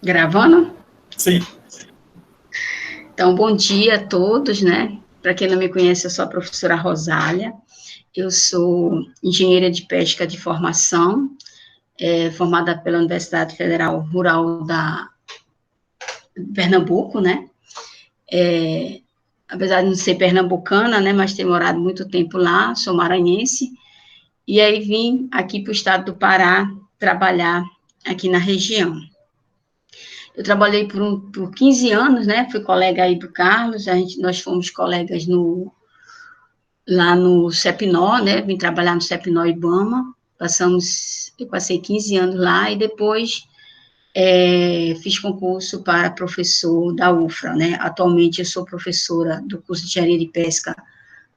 Gravando? Sim. Então, bom dia a todos, né? Para quem não me conhece, eu sou a professora Rosália, eu sou engenheira de pesca de formação, formada pela Universidade Federal Rural da Pernambuco, né? Apesar de não ser pernambucana, né, mas ter morado muito tempo lá, sou maranhense, e aí vim aqui para o estado do Pará trabalhar aqui na região. Eu trabalhei por 15 anos, né, fui colega aí do Carlos, nós fomos colegas lá no CEPNO, né, vim trabalhar no CEPNO Ibama, eu passei 15 anos lá, e depois fiz concurso para professor da UFRA, né, atualmente eu sou professora do curso de Engenharia de Pesca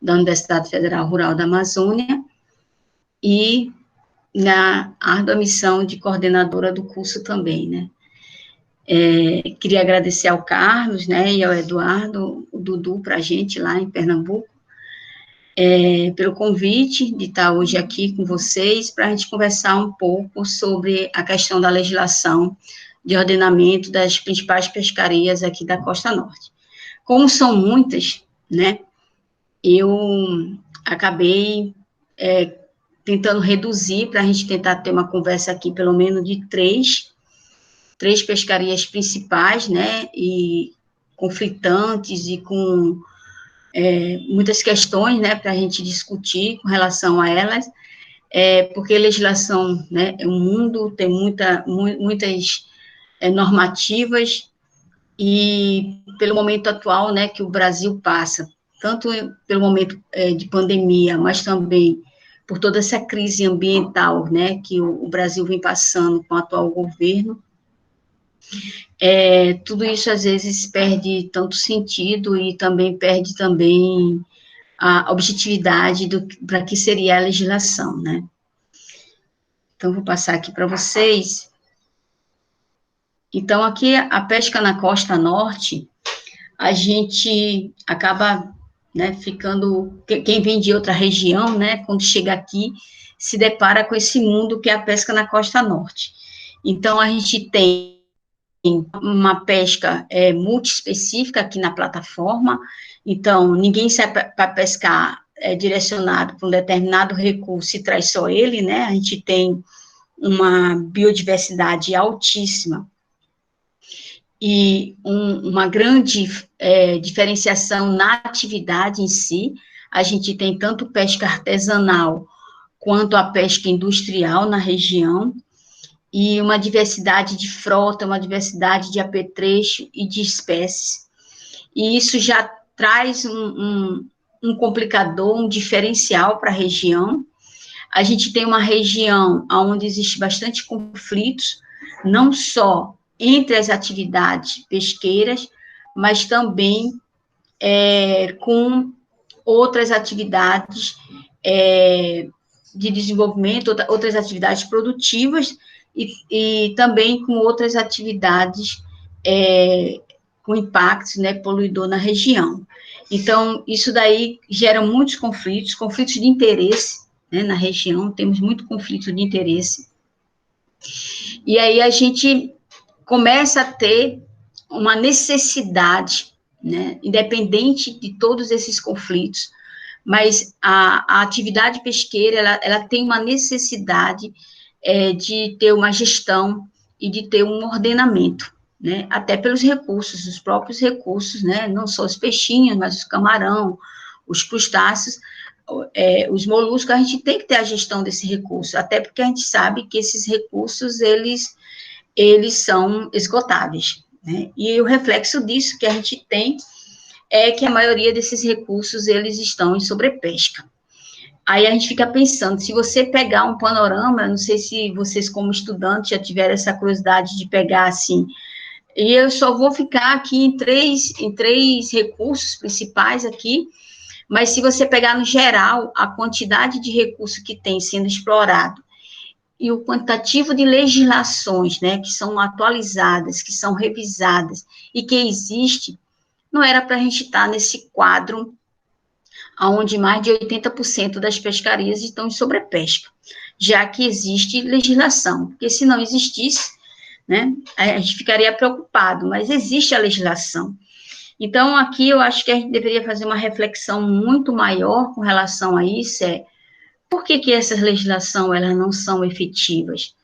da Universidade Federal Rural da Amazônia, e na árdua missão de coordenadora do curso também, né. Queria agradecer ao Carlos, né, e ao Eduardo, o Dudu, para a gente lá em Pernambuco, pelo convite de estar hoje aqui com vocês, para a gente conversar um pouco sobre a questão da legislação de ordenamento das principais pescarias aqui da Costa Norte. Como são muitas, né, eu acabei tentando reduzir, para a gente tentar ter uma conversa aqui, pelo menos de três pescarias principais, né, e conflitantes e com muitas questões, né, para a gente discutir com relação a elas, porque legislação, né, é um mundo, tem muitas normativas, e pelo momento atual, né, que o Brasil passa, tanto pelo momento de pandemia, mas também por toda essa crise ambiental, né, que o Brasil vem passando com o atual governo, tudo isso às vezes perde tanto sentido e também perde também a objetividade para que seria a legislação, né? Então, vou passar aqui para vocês. Então, aqui a pesca na costa norte, a gente acaba, né, ficando, quem vem de outra região, né, quando chega aqui, se depara com esse mundo que é a pesca na costa norte. Então, a gente tem uma pesca multiespecífica aqui na plataforma, então, ninguém sai para pescar direcionado para um determinado recurso e traz só ele, né, a gente tem uma biodiversidade altíssima e uma grande diferenciação na atividade em si. A gente tem tanto pesca artesanal quanto a pesca industrial na região, e uma diversidade de frota, uma diversidade de apetrecho e de espécies. E isso já traz um complicador, um diferencial para a região. A gente tem uma região onde existe bastante conflitos, não só entre as atividades pesqueiras, mas também com outras atividades de desenvolvimento, outras atividades produtivas, e também com outras atividades com impactos, né, poluidor na região. Então, isso daí gera muitos conflitos de interesse, né, na região, temos muito conflito de interesse, e aí a gente começa a ter uma necessidade, né, independente de todos esses conflitos, mas a atividade pesqueira, ela tem uma necessidade de ter uma gestão e de ter um ordenamento, né, até pelos recursos, os próprios recursos, né, não só os peixinhos, mas os camarão, os crustáceos, os moluscos, a gente tem que ter a gestão desse recurso, até porque a gente sabe que esses recursos, eles são esgotáveis, né, e o reflexo disso que a gente tem é que a maioria desses recursos, eles estão em sobrepesca. Aí a gente fica pensando, se você pegar um panorama, não sei se vocês como estudantes já tiveram essa curiosidade de pegar assim, e eu só vou ficar aqui em três recursos principais aqui, mas se você pegar no geral, a quantidade de recursos que tem sendo explorado, e o quantitativo de legislações, né, que são atualizadas, que são revisadas, e que existe, não era para a gente estar nesse quadro onde mais de 80% das pescarias estão em sobrepesca, já que existe legislação, porque se não existisse, né, a gente ficaria preocupado, mas existe a legislação. Então, aqui eu acho que a gente deveria fazer uma reflexão muito maior com relação a isso, por que essas legislações elas não são efetivas?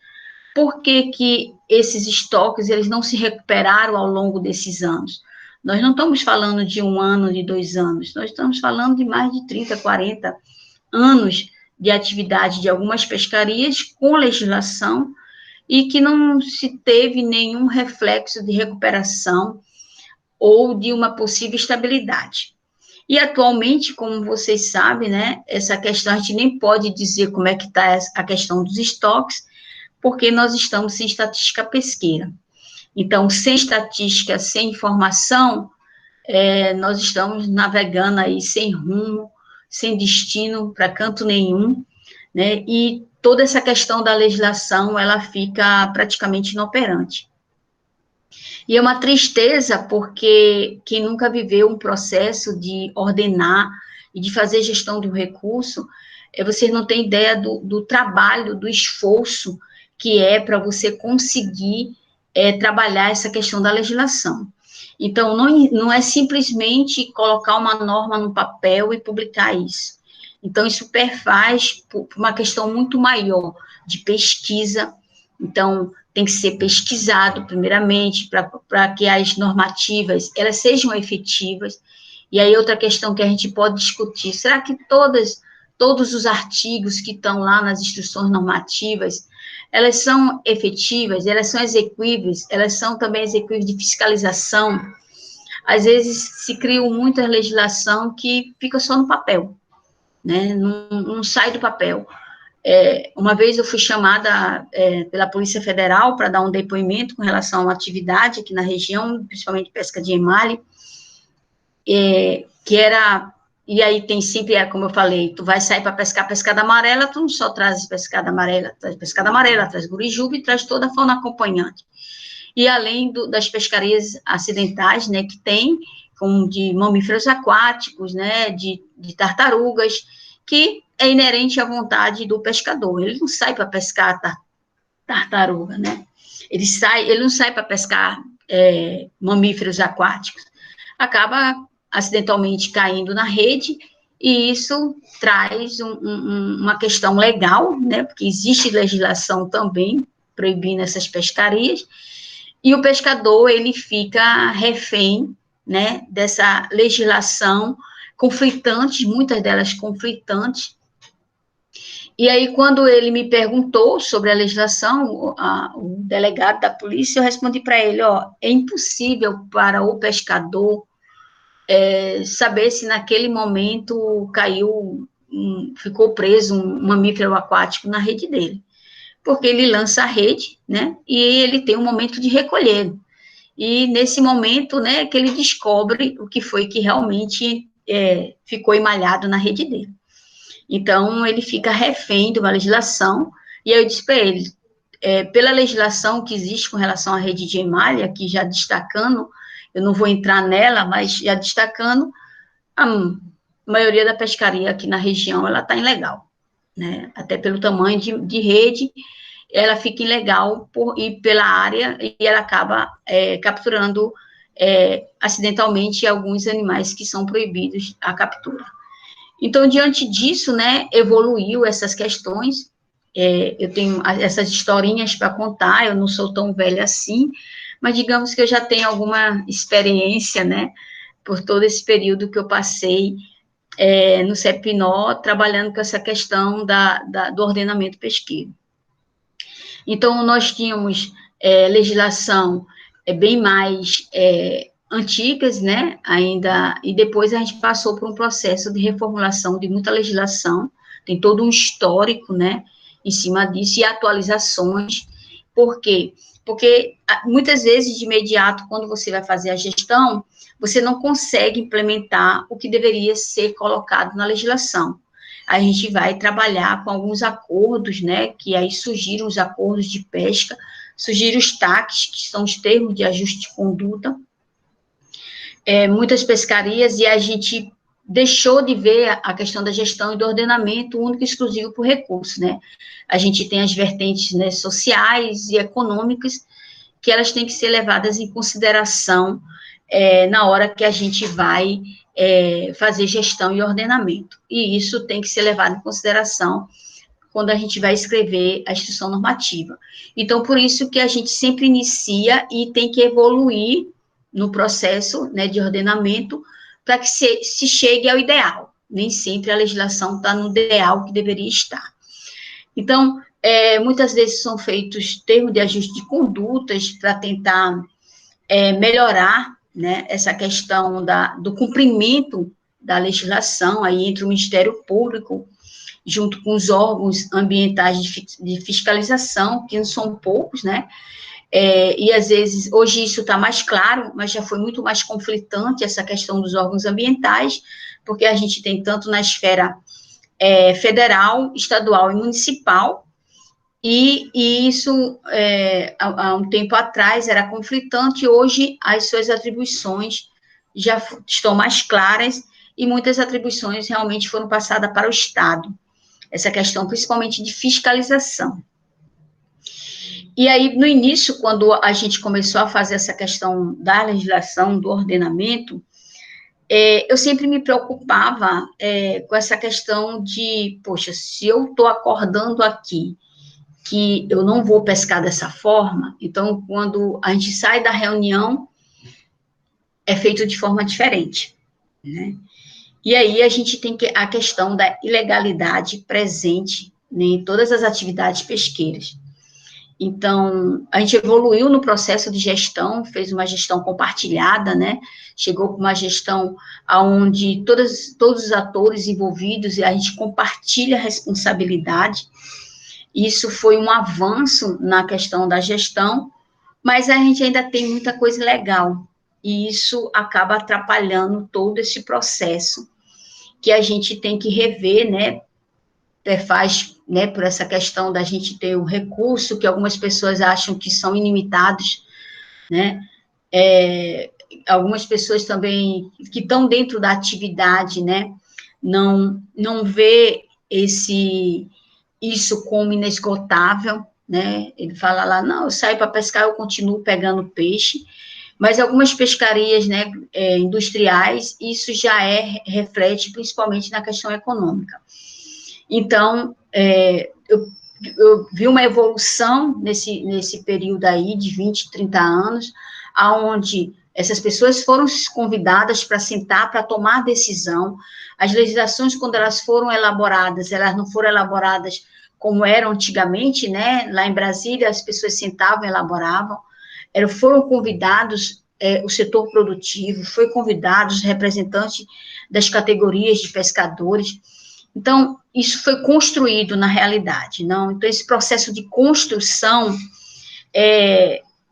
Por que esses estoques eles não se recuperaram ao longo desses anos? Nós não estamos falando de 1 ano, de 2 anos, nós estamos falando de mais de 30, 40 anos de atividade de algumas pescarias com legislação e que não se teve nenhum reflexo de recuperação ou de uma possível estabilidade. E atualmente, como vocês sabem, né, essa questão, a gente nem pode dizer como é que está a questão dos estoques, porque nós estamos sem estatística pesqueira. Então, sem estatística, sem informação, nós estamos navegando aí sem rumo, sem destino para canto nenhum, né, e toda essa questão da legislação, ela fica praticamente inoperante. E é uma tristeza, porque quem nunca viveu um processo de ordenar e de fazer gestão de um recurso, vocês não têm ideia do trabalho, do esforço que é para você conseguir trabalhar essa questão da legislação. Então, não é simplesmente colocar uma norma no papel e publicar isso. Então, isso perfaz por uma questão muito maior de pesquisa. Então, tem que ser pesquisado, primeiramente, para que as normativas elas sejam efetivas. E aí, outra questão que a gente pode discutir, será que todos os artigos que estão lá nas instruções normativas, elas são efetivas, elas são exequíveis, elas são também exequíveis de fiscalização? Às vezes, se cria muita legislação que fica só no papel, né? Não sai do papel. Uma vez eu fui chamada pela Polícia Federal para dar um depoimento com relação a uma atividade aqui na região, principalmente pesca de emalhe, que era, e aí tem sempre, como eu falei, tu vai sair para pescar pescada amarela, tu não só traz pescada amarela, traz gurijuba e traz toda a fauna acompanhante. E além das pescarias acidentais, né, que tem, como de mamíferos aquáticos, né, de tartarugas, que é inerente à vontade do pescador. Ele não sai para pescar tartaruga, né? Ele não sai para pescar mamíferos aquáticos. Acaba acidentalmente caindo na rede, e isso traz uma questão legal, né? Porque existe legislação também proibindo essas pescarias, e o pescador, ele fica refém, né, dessa legislação conflitantes, muitas delas conflitantes. E aí, quando ele me perguntou sobre a legislação, o delegado da polícia, eu respondi para ele, é impossível para o pescador saber se naquele momento ficou preso um mamífero aquático na rede dele, porque ele lança a rede, né, e ele tem um momento de recolher, e nesse momento, né, que ele descobre o que foi que realmente ficou emalhado na rede dele. Então, ele fica refém de uma legislação, e aí eu disse para ele, pela legislação que existe com relação à rede de emalha, aqui já destacando, eu não vou entrar nela, mas já destacando, a maioria da pescaria aqui na região, ela está ilegal, né, até pelo tamanho de rede, ela fica ilegal e pela área, e ela acaba capturando acidentalmente alguns animais que são proibidos a captura. Então, diante disso, né, evoluiu essas questões, eu tenho essas historinhas para contar, eu não sou tão velha assim, mas digamos que eu já tenho alguma experiência, né, por todo esse período que eu passei no CEPINO, trabalhando com essa questão do ordenamento pesqueiro. Então, nós tínhamos legislação bem mais antigas, né, ainda, e depois a gente passou por um processo de reformulação de muita legislação, tem todo um histórico, né, em cima disso, e atualizações. Por quê? Porque muitas vezes, de imediato, quando você vai fazer a gestão, você não consegue implementar o que deveria ser colocado na legislação. A gente vai trabalhar com alguns acordos, né, que aí surgiram os acordos de pesca, surgiram os TACs, que são os termos de ajuste de conduta, muitas pescarias, e a gente deixou de ver a questão da gestão e do ordenamento único e exclusivo por recurso, né? A gente tem as vertentes, né, sociais e econômicas, que elas têm que ser levadas em consideração na hora que a gente vai fazer gestão e ordenamento. E isso tem que ser levado em consideração quando a gente vai escrever a instrução normativa. Então, por isso que a gente sempre inicia e tem que evoluir no processo, né, de ordenamento, para que se chegue ao ideal. Nem sempre a legislação está no ideal que deveria estar. Então, muitas vezes são feitos termos de ajuste de condutas para tentar melhorar, né, essa questão do cumprimento da legislação aí entre o Ministério Público, junto com os órgãos ambientais de fiscalização, que não são poucos, né? E às vezes, hoje isso está mais claro, mas já foi muito mais conflitante essa questão dos órgãos ambientais, porque a gente tem tanto na esfera federal, estadual e municipal, e isso, há um tempo atrás, era conflitante, hoje as suas atribuições já estão mais claras, e muitas atribuições realmente foram passadas para o Estado, essa questão principalmente de fiscalização. E aí, no início, quando a gente começou a fazer essa questão da legislação, do ordenamento, eu sempre me preocupava com essa questão de, poxa, se eu estou acordando aqui que eu não vou pescar dessa forma, então, quando a gente sai da reunião, é feito de forma diferente, né? E aí a gente tem a questão da ilegalidade presente, né, em todas as atividades pesqueiras. Então, a gente evoluiu no processo de gestão, fez uma gestão compartilhada, né? Chegou com uma gestão onde todos os atores envolvidos, e a gente compartilha a responsabilidade. Isso foi um avanço na questão da gestão, mas a gente ainda tem muita coisa legal, e isso acaba atrapalhando todo esse processo, que a gente tem que rever, né? Faz, né, por essa questão da gente ter o recurso, que algumas pessoas acham que são ilimitados, né? Algumas pessoas também que estão dentro da atividade, né, não vê isso como inesgotável, né? Ele fala lá, não, eu saio para pescar, eu continuo pegando peixe, mas algumas pescarias, né, industriais, isso já reflete principalmente na questão econômica. Então, eu vi uma evolução nesse período aí de 20, 30 anos, aonde essas pessoas foram convidadas para sentar, para tomar decisão. As legislações, quando elas foram elaboradas, elas não foram elaboradas como eram antigamente, né? Lá em Brasília, as pessoas sentavam e elaboravam. Foram convidados o setor produtivo, foi convidado os representantes das categorias de pescadores. Então, isso foi construído na realidade, não? Então, esse processo de construção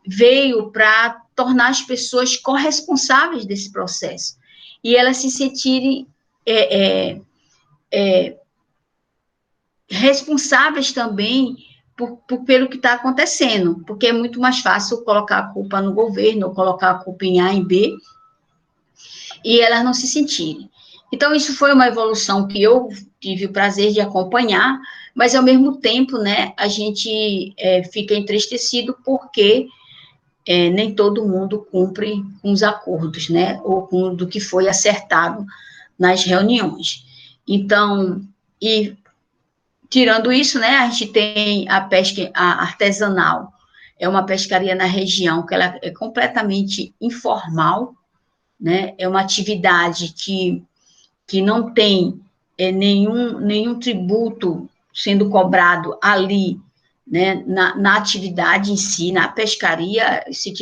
veio para tornar as pessoas corresponsáveis desse processo, e elas se sentirem responsáveis também pelo que está acontecendo, porque é muito mais fácil colocar a culpa no governo, ou colocar a culpa em A e B, e elas não se sentirem. Então, isso foi uma evolução que eu tive o prazer de acompanhar, mas, ao mesmo tempo, né, a gente fica entristecido porque nem todo mundo cumpre com os acordos, né, ou com do que foi acertado nas reuniões. Então, tirando isso, né, a gente tem a pesca artesanal, é uma pescaria na região que ela é completamente informal, né, é uma atividade que não tem nenhum tributo sendo cobrado ali, né, na atividade em si, na pescaria. Se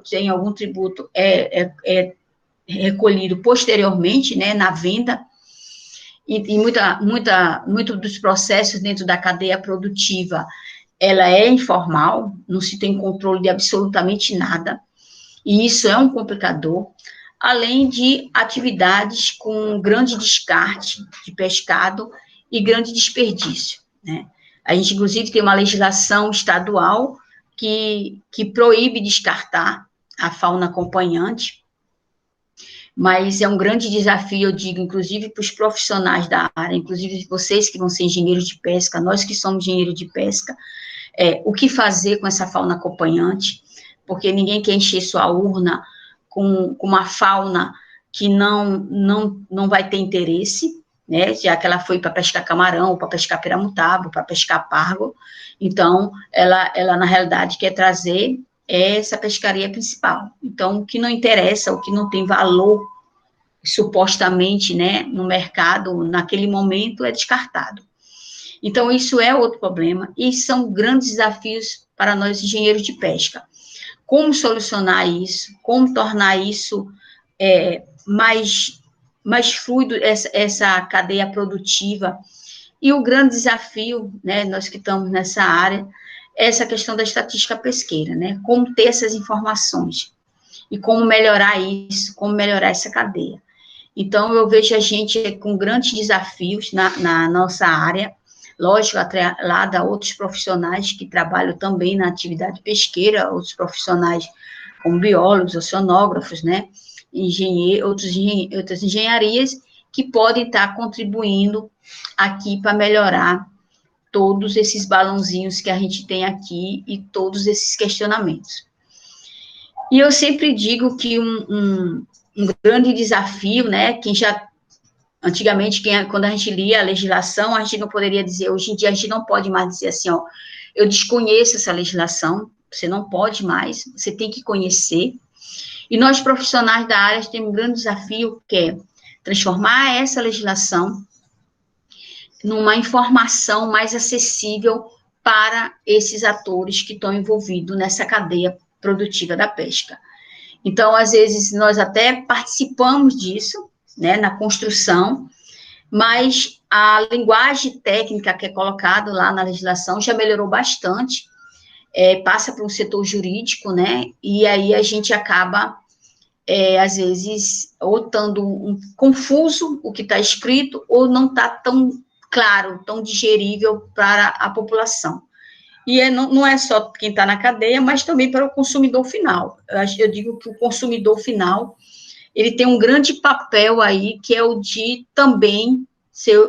tem algum tributo, é recolhido posteriormente, né, na venda, e muito dos processos dentro da cadeia produtiva, ela é informal, não se tem controle de absolutamente nada, e isso é um complicador, além de atividades com grande descarte de pescado e grande desperdício, né? A gente, inclusive, tem uma legislação estadual que proíbe descartar a fauna acompanhante, mas é um grande desafio, eu digo, inclusive para os profissionais da área, inclusive vocês que vão ser engenheiros de pesca, nós que somos engenheiros de pesca, o que fazer com essa fauna acompanhante, porque ninguém quer encher sua urna com uma fauna que não vai ter interesse, né, já que ela foi para pescar camarão, ou para pescar piramutaba, para pescar pargo, então, ela na realidade quer trazer essa pescaria principal. Então, o que não interessa, o que não tem valor, supostamente, né, no mercado, naquele momento, é descartado. Então, isso é outro problema, e são grandes desafios para nós, engenheiros de pesca. Como solucionar isso, como tornar isso mais fluido, essa cadeia produtiva. E o grande desafio, né, nós que estamos nessa área, é essa questão da estatística pesqueira, né? Como ter essas informações e como melhorar isso, como melhorar essa cadeia. Então, eu vejo a gente com grandes desafios na nossa área, lógico, atrelada a outros profissionais que trabalham também na atividade pesqueira, outros profissionais como biólogos, oceanógrafos, né? Outras engenharias que podem estar contribuindo aqui para melhorar todos esses balãozinhos que a gente tem aqui e todos esses questionamentos. E eu sempre digo que um grande desafio, né, antigamente, quando a gente lia a legislação, a gente não poderia dizer, hoje em dia a gente não pode mais dizer assim, ó, eu desconheço essa legislação, você não pode mais, você tem que conhecer. E nós, profissionais da área, temos um grande desafio, que é transformar essa legislação numa informação mais acessível para esses atores que estão envolvidos nessa cadeia produtiva da pesca. Então, às vezes, nós até participamos disso, né, na construção, mas a linguagem técnica que é colocada lá na legislação já melhorou bastante, passa para um setor jurídico, né, e aí a gente acaba, às vezes, ou estando confuso o que está escrito, ou não está tão claro, tão digerível para a população. E não é só quem está na cadeia, mas também para o consumidor final. Eu digo que o consumidor final, ele tem um grande papel aí, que é o de também ser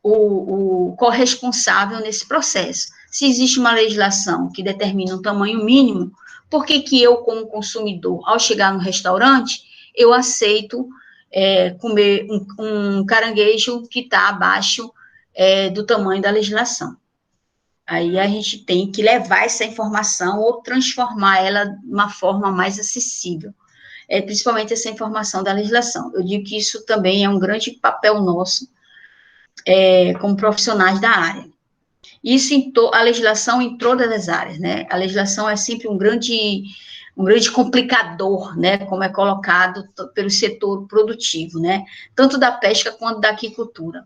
o corresponsável nesse processo. Se existe uma legislação que determina um tamanho mínimo, por que eu, como consumidor, ao chegar no restaurante, eu aceito comer um caranguejo que está abaixo do tamanho da legislação? Aí a gente tem que levar essa informação ou transformar ela de uma forma mais acessível, principalmente essa informação da legislação. Eu digo que isso também é um grande papel nosso, como profissionais da área. Isso a legislação em todas as áreas, né? A legislação é sempre um grande complicador, né? Como é colocado pelo setor produtivo, né? Tanto da pesca quanto da aquicultura.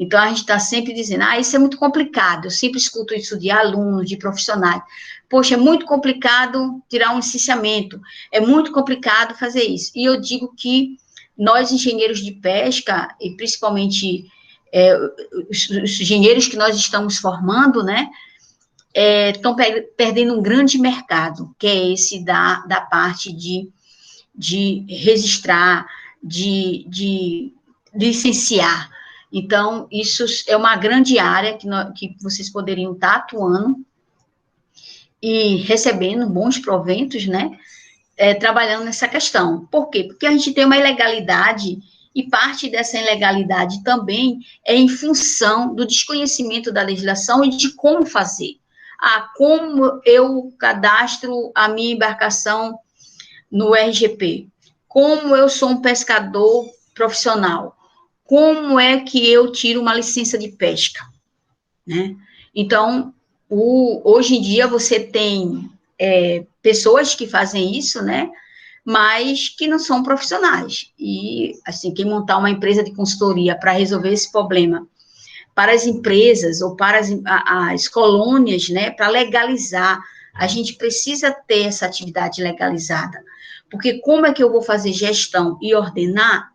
Então, a gente está sempre dizendo, isso é muito complicado. Eu sempre escuto isso de alunos, de profissionais. Poxa, é muito complicado tirar um licenciamento, é muito complicado fazer isso. E eu digo que nós, engenheiros de pesca, e principalmente os engenheiros que nós estamos formando, né, estão perdendo um grande mercado, que é esse da parte de registrar, de licenciar. Então, isso é uma grande área que vocês poderiam estar atuando e recebendo bons proventos, né, trabalhando nessa questão. Por quê? Porque a gente tem uma ilegalidade, e parte dessa ilegalidade também é em função do desconhecimento da legislação e de como fazer. Como eu cadastro a minha embarcação no RGP? Como eu sou um pescador profissional? Como é que eu tiro uma licença de pesca, né? Então, hoje em dia você tem pessoas que fazem isso, né? Mas que não são profissionais. E, assim, quem montar uma empresa de consultoria para resolver esse problema para as empresas ou para as colônias, né? Para legalizar, a gente precisa ter essa atividade legalizada. Porque como é que eu vou fazer gestão e ordenar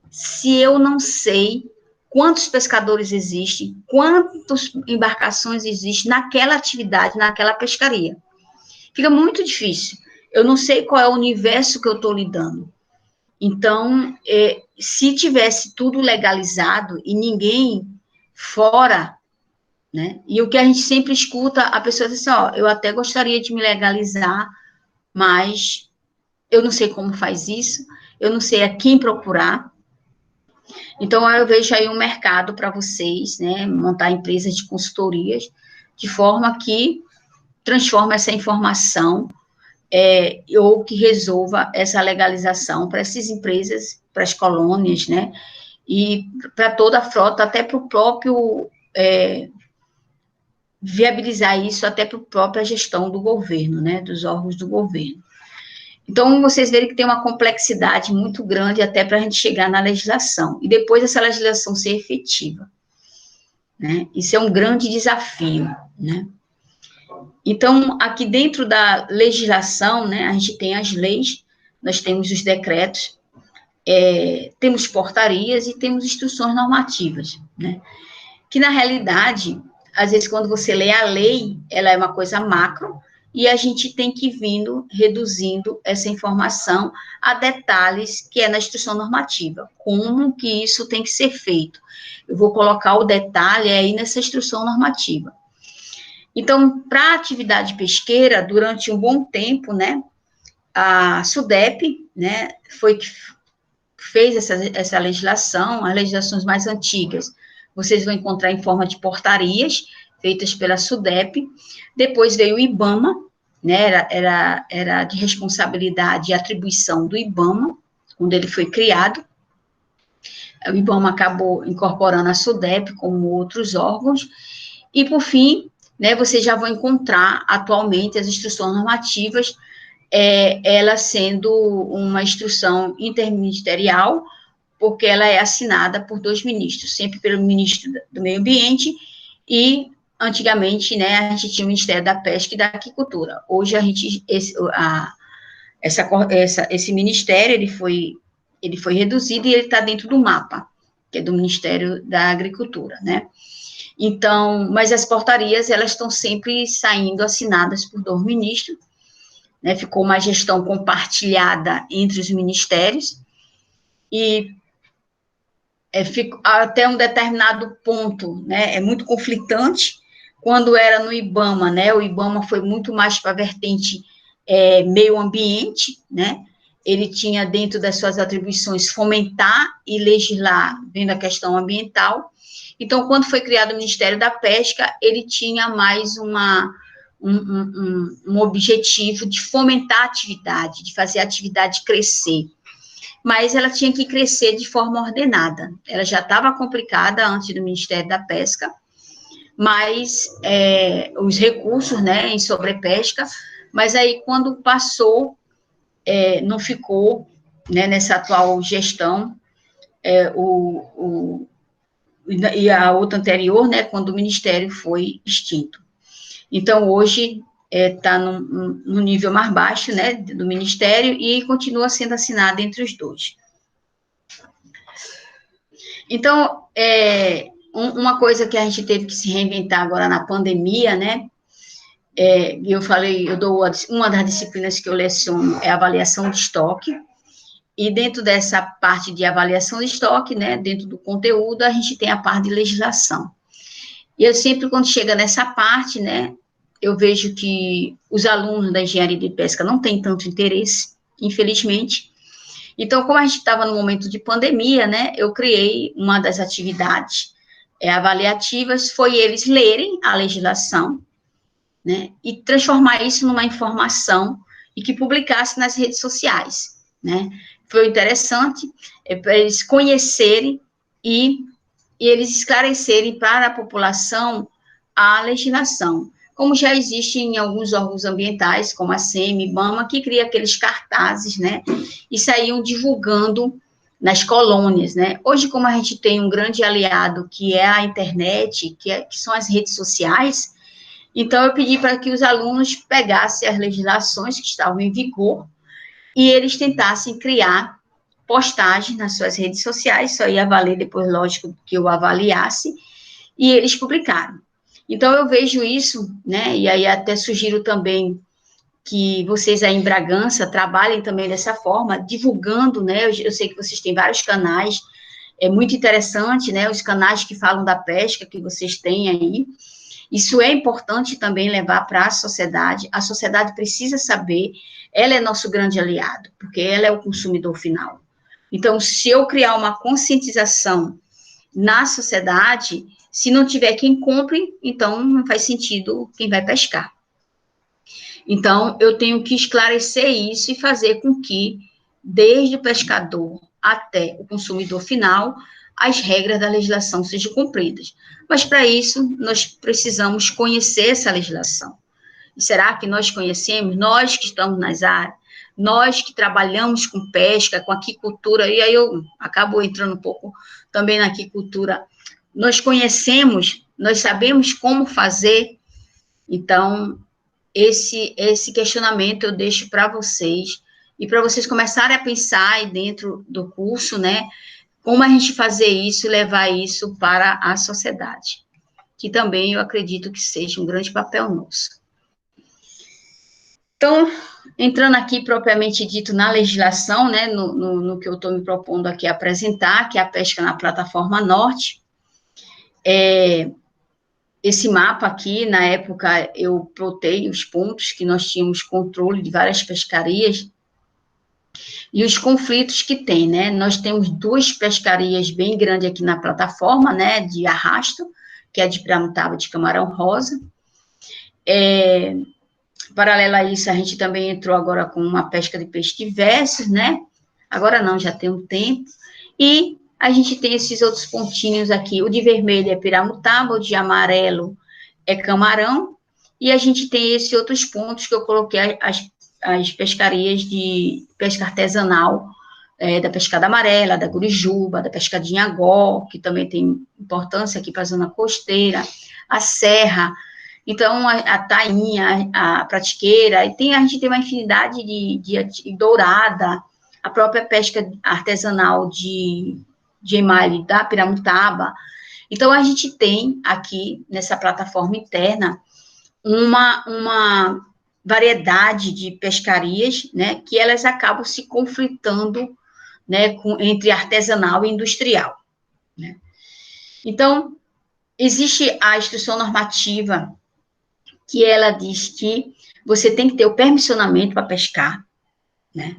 se eu não sei quantos pescadores existem, quantas embarcações existem naquela atividade, naquela pescaria? Fica muito difícil. Eu não sei qual é o universo que eu estou lidando. Então, se tivesse tudo legalizado e ninguém fora, né? E o que a gente sempre escuta, a pessoa diz assim, ó, eu até gostaria de me legalizar, mas eu não sei como faz isso, eu não sei a quem procurar. Então, eu vejo aí um mercado para vocês, né? Montar empresas de consultorias, de forma que transforma essa informação ou que resolva essa legalização para essas empresas, para as colônias, né? E para toda a frota, até para o próprio viabilizar isso até para a própria gestão do governo, né? Dos órgãos do governo. Então, vocês verem que tem uma complexidade muito grande até para a gente chegar na legislação, e depois essa legislação ser efetiva, né? Isso é um grande desafio, né? Então, aqui dentro da legislação, né, a gente tem as leis, nós temos os decretos, temos portarias e temos instruções normativas, né? Que, na realidade, às vezes, quando você lê a lei, ela é uma coisa macro, e a gente tem que ir vindo, reduzindo essa informação a detalhes que é na instrução normativa, como que isso tem que ser feito. Eu vou colocar o detalhe aí nessa instrução normativa. Então, para a atividade pesqueira, durante um bom tempo, né, a SUDEP, né, foi que fez essa legislação, as legislações mais antigas, vocês vão encontrar em forma de portarias, feitas pela SUDEP. Depois veio o IBAMA, né, era de responsabilidade e atribuição do IBAMA, quando ele foi criado. O IBAMA acabou incorporando a SUDEP como outros órgãos, e, por fim, né, vocês já vão encontrar, atualmente, as instruções normativas, ela sendo uma instrução interministerial, porque ela é assinada por 2 ministros, sempre pelo ministro do Meio Ambiente e, antigamente, né, a gente tinha o Ministério da Pesca e da Aquicultura. Hoje, esse ministério, ele foi reduzido e ele está dentro do MAPA, que é do Ministério da Agricultura, né? Então, mas as portarias, elas estão sempre saindo assinadas por 2 ministros, né? Ficou uma gestão compartilhada entre os ministérios, e até um determinado ponto, né, é muito conflitante. Quando era no IBAMA, né, o IBAMA foi muito mais para a vertente meio ambiente, né, ele tinha dentro das suas atribuições fomentar e legislar dentro da questão ambiental. Então, quando foi criado o Ministério da Pesca, ele tinha mais um objetivo de fomentar a atividade, de fazer a atividade crescer, mas ela tinha que crescer de forma ordenada. Ela já estava complicada antes do Ministério da Pesca, mas os recursos, né, em sobrepesca, mas aí quando passou, não ficou, né, nessa atual gestão, e a outra anterior, né, quando o Ministério foi extinto. Então, hoje, está no nível mais baixo, né, do Ministério, e continua sendo assinada entre os 2. Então, uma coisa que a gente teve que se reinventar agora na pandemia, né, eu falei, uma das disciplinas que eu leciono é avaliação de estoque, e dentro dessa parte de avaliação de estoque, né, dentro do conteúdo, a gente tem a parte de legislação. E eu sempre, quando chega nessa parte, né, eu vejo que os alunos da engenharia de pesca não têm tanto interesse, infelizmente. Então, como a gente estava no momento de pandemia, né, eu criei uma das atividades avaliativas, foi eles lerem a legislação, né, e transformar isso numa informação e que publicasse nas redes sociais, né. Foi interessante para eles conhecerem e eles esclarecerem para a população a legislação, como já existe em alguns órgãos ambientais, como a SEMI, IBAMA, que cria aqueles cartazes, né, e saíam divulgando nas colônias, né. Hoje, como a gente tem um grande aliado, que é a internet, que são as redes sociais, então eu pedi para que os alunos pegassem as legislações que estavam em vigor e eles tentassem criar postagens nas suas redes sociais, só ia valer depois, lógico, que eu avaliasse, e eles publicaram. Então, eu vejo isso, né, e aí até sugiro também que vocês aí em Bragança trabalhem também dessa forma, divulgando, né? Eu sei que vocês têm vários canais, é muito interessante, né? Os canais que falam da pesca que vocês têm aí. Isso é importante também levar para a sociedade precisa saber, ela é nosso grande aliado, porque ela é o consumidor final. Então, se eu criar uma conscientização na sociedade, se não tiver quem compre, então não faz sentido quem vai pescar. Então, eu tenho que esclarecer isso e fazer com que, desde o pescador até o consumidor final, as regras da legislação sejam cumpridas. Mas, para isso, nós precisamos conhecer essa legislação. E será que nós conhecemos? Nós que estamos nas áreas, nós que trabalhamos com pesca, com aquicultura, e aí eu acabo entrando um pouco também na aquicultura, nós conhecemos, nós sabemos como fazer, então, esse questionamento eu deixo para vocês, e para vocês começarem a pensar aí dentro do curso, né, como a gente fazer isso e levar isso para a sociedade, que também eu acredito que seja um grande papel nosso. Então, entrando aqui propriamente dito na legislação, né, no que eu estou me propondo aqui apresentar, que é a pesca na plataforma norte, esse mapa aqui, na época, eu plotei os pontos que nós tínhamos controle de várias pescarias e os conflitos que tem, né? Nós temos 2 pescarias bem grandes aqui na plataforma, né, de arrasto, que é a de Piramutaba de Camarão Rosa. Paralelo a isso, a gente também entrou agora com uma pesca de peixe diversos, né? Agora não, já tem um tempo. E a gente tem esses outros pontinhos aqui. O de vermelho é Piramutaba, o de amarelo é Camarão. E a gente tem esses outros pontos que eu coloquei as pescarias de pesca artesanal, da pescada amarela, da gurijuba, da pescadinha agó, que também tem importância aqui para a zona costeira, a serra. Então, a tainha, a pratiqueira, a gente tem uma infinidade de dourada, a própria pesca artesanal de emalhe da Piramutaba. Então, a gente tem aqui, nessa plataforma interna, uma variedade de pescarias, né, que elas acabam se conflitando, né, entre artesanal e industrial, né. Então, existe a instrução normativa que ela diz que você tem que ter o permissionamento para pescar, né?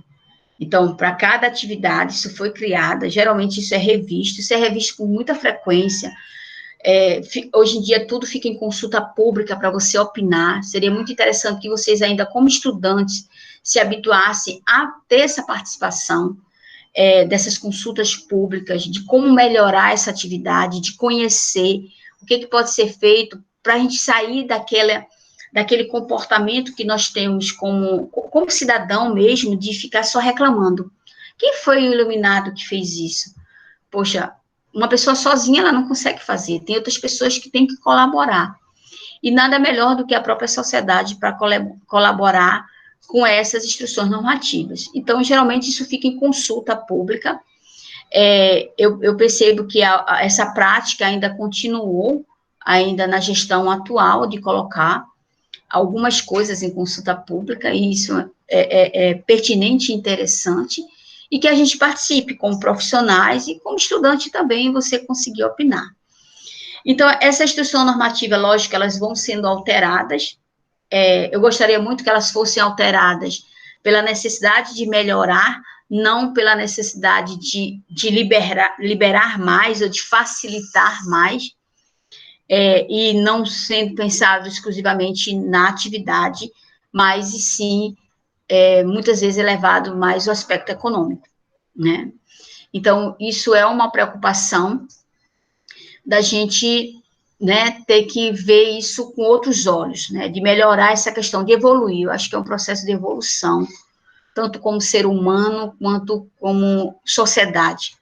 Então, para cada atividade, isso foi criada, geralmente isso é revisto com muita frequência. Hoje em dia, tudo fica em consulta pública para você opinar. Seria muito interessante que vocês, ainda como estudantes, se habituassem a ter essa participação dessas consultas públicas, de como melhorar essa atividade, de conhecer o que pode ser feito para a gente sair daquele comportamento que nós temos como cidadão mesmo, de ficar só reclamando. Quem foi o iluminado que fez isso? Poxa, uma pessoa sozinha, ela não consegue fazer, tem outras pessoas que têm que colaborar. E nada melhor do que a própria sociedade para colaborar com essas instruções normativas. Então, geralmente, isso fica em consulta pública. Eu percebo que essa prática ainda continuou, ainda na gestão atual, de colocar algumas coisas em consulta pública, e isso é pertinente e interessante, e que a gente participe como profissionais e como estudante também, você conseguir opinar. Então, essa instrução normativa, lógico, elas vão sendo alteradas, eu gostaria muito que elas fossem alteradas pela necessidade de melhorar, não pela necessidade de liberar mais ou de facilitar mais, e não sendo pensado exclusivamente na atividade, mas e sim, muitas vezes, elevado mais o aspecto econômico, né? Então, isso é uma preocupação da gente, né, ter que ver isso com outros olhos, né, de melhorar essa questão, de evoluir. Eu acho que é um processo de evolução, tanto como ser humano, quanto como sociedade.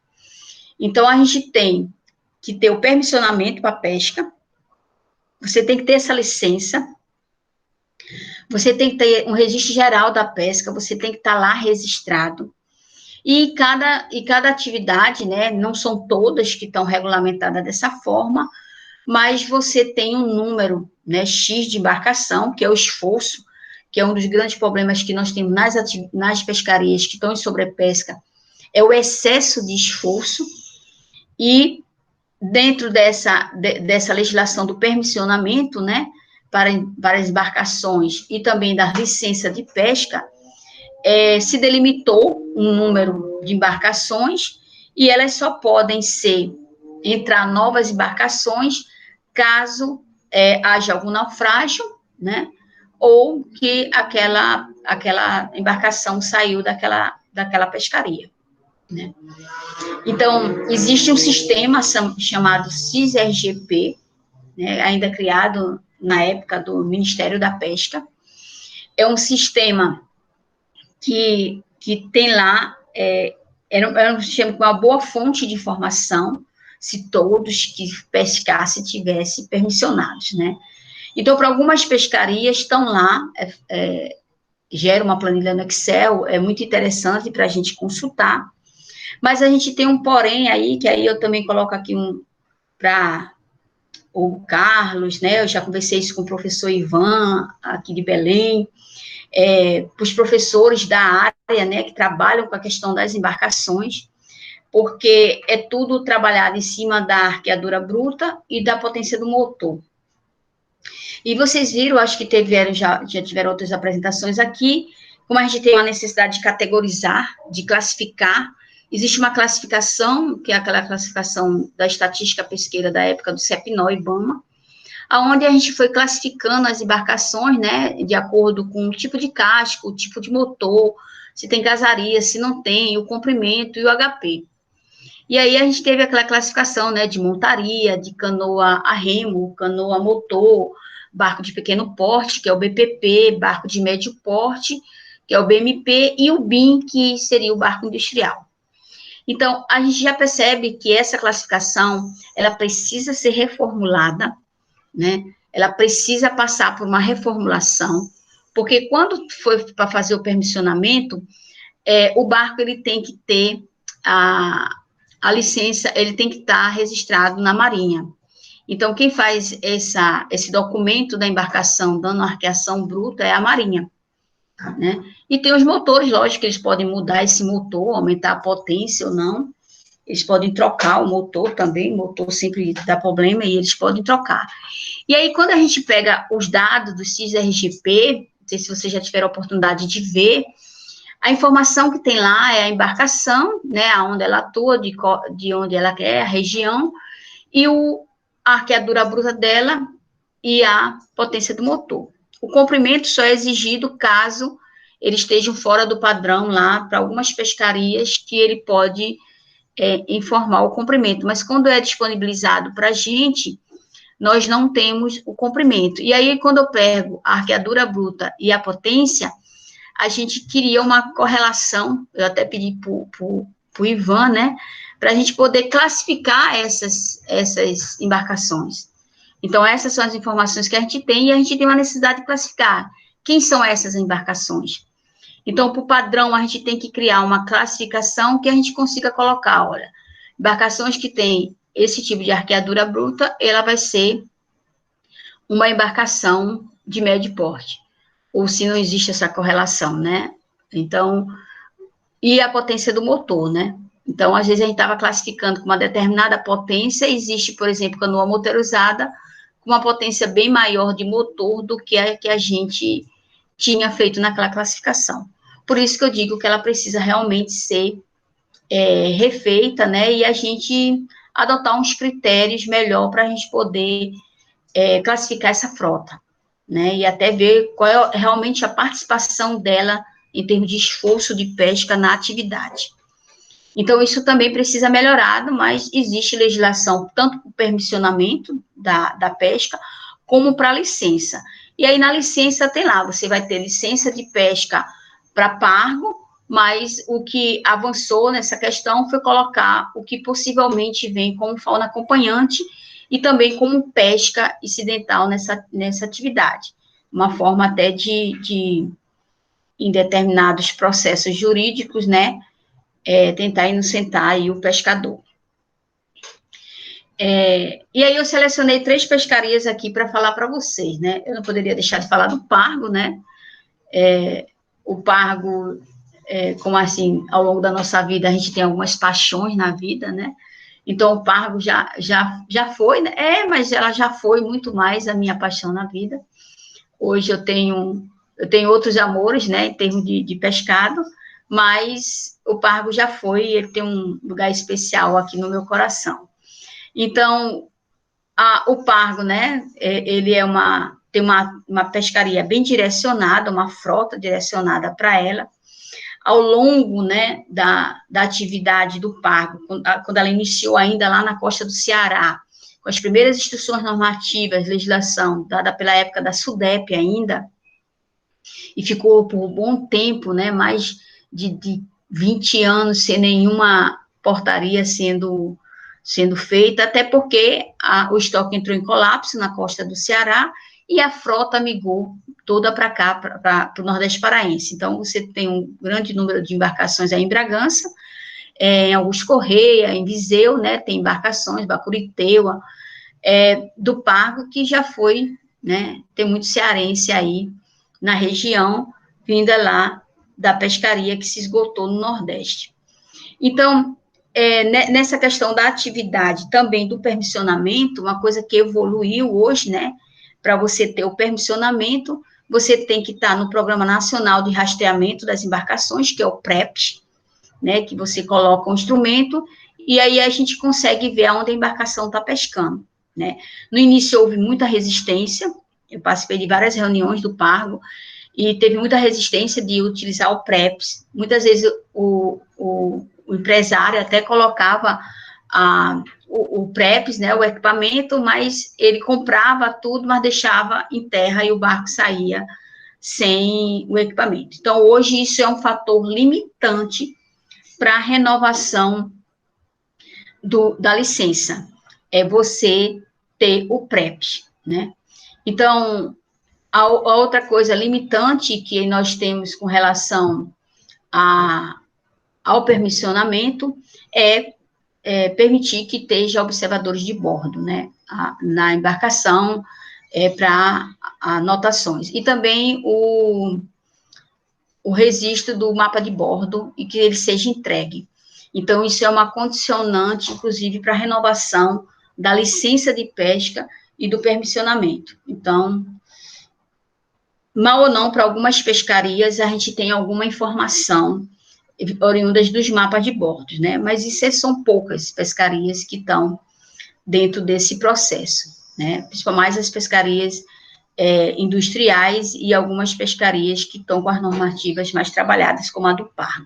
Então, a gente tem que ter o permissionamento para a pesca, você tem que ter essa licença, você tem que ter um registro geral da pesca, você tem que estar lá registrado, e cada atividade, né, não são todas que estão regulamentadas dessa forma, mas você tem um número, né, X de embarcação, que é o esforço que é um dos grandes problemas que nós temos nas pescarias que estão em sobrepesca, é o excesso de esforço, e dentro dessa legislação do permissionamento, né, para as embarcações e também da licença de pesca, se delimitou um número de embarcações e elas só podem entrar novas embarcações caso haja algum naufrágio, né, ou que aquela embarcação saiu daquela pescaria, né. Então, existe um sistema chamado CIS-RGP, né, ainda criado na época do Ministério da Pesca. É um sistema que tem lá, era um sistema com uma boa fonte de informação, se todos que pescassem tivessem permissionados, né? Então, para algumas pescarias estão lá, gera uma planilha no Excel, é muito interessante para a gente consultar, mas a gente tem um porém aí, que aí eu também coloco aqui para o Carlos, né? Eu já conversei isso com o professor Ivan, aqui de Belém, para os professores da área, né, que trabalham com a questão das embarcações, porque é tudo trabalhado em cima da arqueadura bruta e da potência do motor. E vocês viram, acho que já tiveram outras apresentações aqui, como a gente tem uma necessidade de categorizar, de classificar. Existe uma classificação, que é aquela classificação da estatística pesqueira da época do CEPNO e IBAMA, onde a gente foi classificando as embarcações, né, de acordo com o tipo de casco, o tipo de motor, se tem gasaria, se não tem, o comprimento e o HP. E aí a gente teve aquela classificação, né, de montaria, de canoa a remo, canoa a motor, barco de pequeno porte, que é o BPP, barco de médio porte, que é o BMP, e o BIM, que seria o barco industrial. Então, a gente já percebe que essa classificação, ela precisa ser reformulada, né? Ela precisa passar por uma reformulação, porque quando foi para fazer o permissionamento, o barco ele tem que ter a licença, ele tem que estar registrado na Marinha. Então, quem faz esse documento da embarcação dando arqueação bruta é a Marinha, né? E tem os motores, lógico, que eles podem mudar esse motor, aumentar a potência ou não, eles podem trocar o motor também, o motor sempre dá problema e eles podem trocar. E aí, quando a gente pega os dados do CIS-RGP, não sei se vocês já tiveram a oportunidade de ver, a informação que tem lá é a embarcação, né, onde ela atua, de onde ela é, a região, e a arqueadura bruta dela e a potência do motor. O comprimento só é exigido caso eles estejam fora do padrão lá, para algumas pescarias, que ele pode informar o comprimento, mas quando é disponibilizado para a gente, nós não temos o comprimento. E aí, quando eu pego a arqueadura bruta e a potência, a gente queria uma correlação, eu até pedi para o Ivan, né, para a gente poder classificar essas embarcações. Então, essas são as informações que a gente tem, e a gente tem uma necessidade de classificar quem são essas embarcações. Então, por padrão, a gente tem que criar uma classificação que a gente consiga colocar, olha, embarcações que têm esse tipo de arqueadura bruta, ela vai ser uma embarcação de médio porte, ou se não existe essa correlação, né? Então, e a potência do motor, né? Então, às vezes a gente estava classificando com uma determinada potência, existe, por exemplo, canoa motorizada com uma potência bem maior de motor do que a que a gente tinha feito naquela classificação. Por isso que eu digo que ela precisa realmente ser refeita, né, e a gente adotar uns critérios melhor para a gente poder classificar essa frota, né, e até ver qual é realmente a participação dela em termos de esforço de pesca na atividade. Então, isso também precisa melhorado, mas existe legislação tanto para o permissionamento da pesca, como para a licença. E aí, na licença, tem lá, você vai ter licença de pesca para pargo, mas o que avançou nessa questão foi colocar o que possivelmente vem como fauna acompanhante e também como pesca incidental nessa atividade. Uma forma até em determinados processos jurídicos, né, tentar inocentar aí o pescador. E aí eu selecionei 3 pescarias aqui para falar para vocês, né? Eu não poderia deixar de falar do pargo, né? O Pargo, como assim, ao longo da nossa vida, a gente tem algumas paixões na vida, né? Então, o Pargo já foi, né? Mas ela já foi muito mais a minha paixão na vida. Hoje eu tenho outros amores, né, em termos de pescado, mas o Pargo já foi, ele tem um lugar especial aqui no meu coração. Então, o Pargo, né, ele tem uma pescaria bem direcionada, uma frota direcionada para ela. Ao longo, né, da atividade do Pargo, quando ela iniciou ainda lá na costa do Ceará, com as primeiras instruções normativas, legislação, dada pela época da SUDEP ainda, e ficou por um bom tempo, né, mais de 20 anos sem nenhuma portaria sendo feita, até porque o estoque entrou em colapso na costa do Ceará e a frota migrou toda para cá, para o Nordeste Paraense. Então, você tem um grande número de embarcações aí em Bragança, em Augusto Correia, em Viseu, né, tem embarcações, Bacuriteua, do Pargo, que já foi, né, tem muito cearense aí na região, vinda lá da pescaria que se esgotou no Nordeste. Então, nessa questão da atividade, também do permissionamento, uma coisa que evoluiu hoje, né, para você ter o permissionamento, você tem que estar no Programa Nacional de Rastreamento das Embarcações, que é o PREP, né, que você coloca um instrumento, e aí a gente consegue ver aonde a embarcação está pescando, né. No início houve muita resistência, eu participei de várias reuniões do Pargo, e teve muita resistência de utilizar o PREPS. Muitas vezes o empresário até colocava o PREPS, né, o equipamento, mas ele comprava tudo, mas deixava em terra e o barco saía sem o equipamento. Então, hoje, isso é um fator limitante para a renovação da licença, é você ter o PREP, né? Então, a outra coisa limitante que nós temos com relação ao permissionamento é permitir que esteja observadores de bordo, né, na embarcação, para anotações. E também o registro do mapa de bordo e que ele seja entregue. Então, isso é uma condicionante, inclusive, para a renovação da licença de pesca e do permissionamento. Então, mal ou não, para algumas pescarias, a gente tem alguma informação oriundas dos mapas de bordos, né? Mas isso são poucas pescarias que estão dentro desse processo, né? Principalmente as pescarias industriais e algumas pescarias que estão com as normativas mais trabalhadas, como a do Pargo.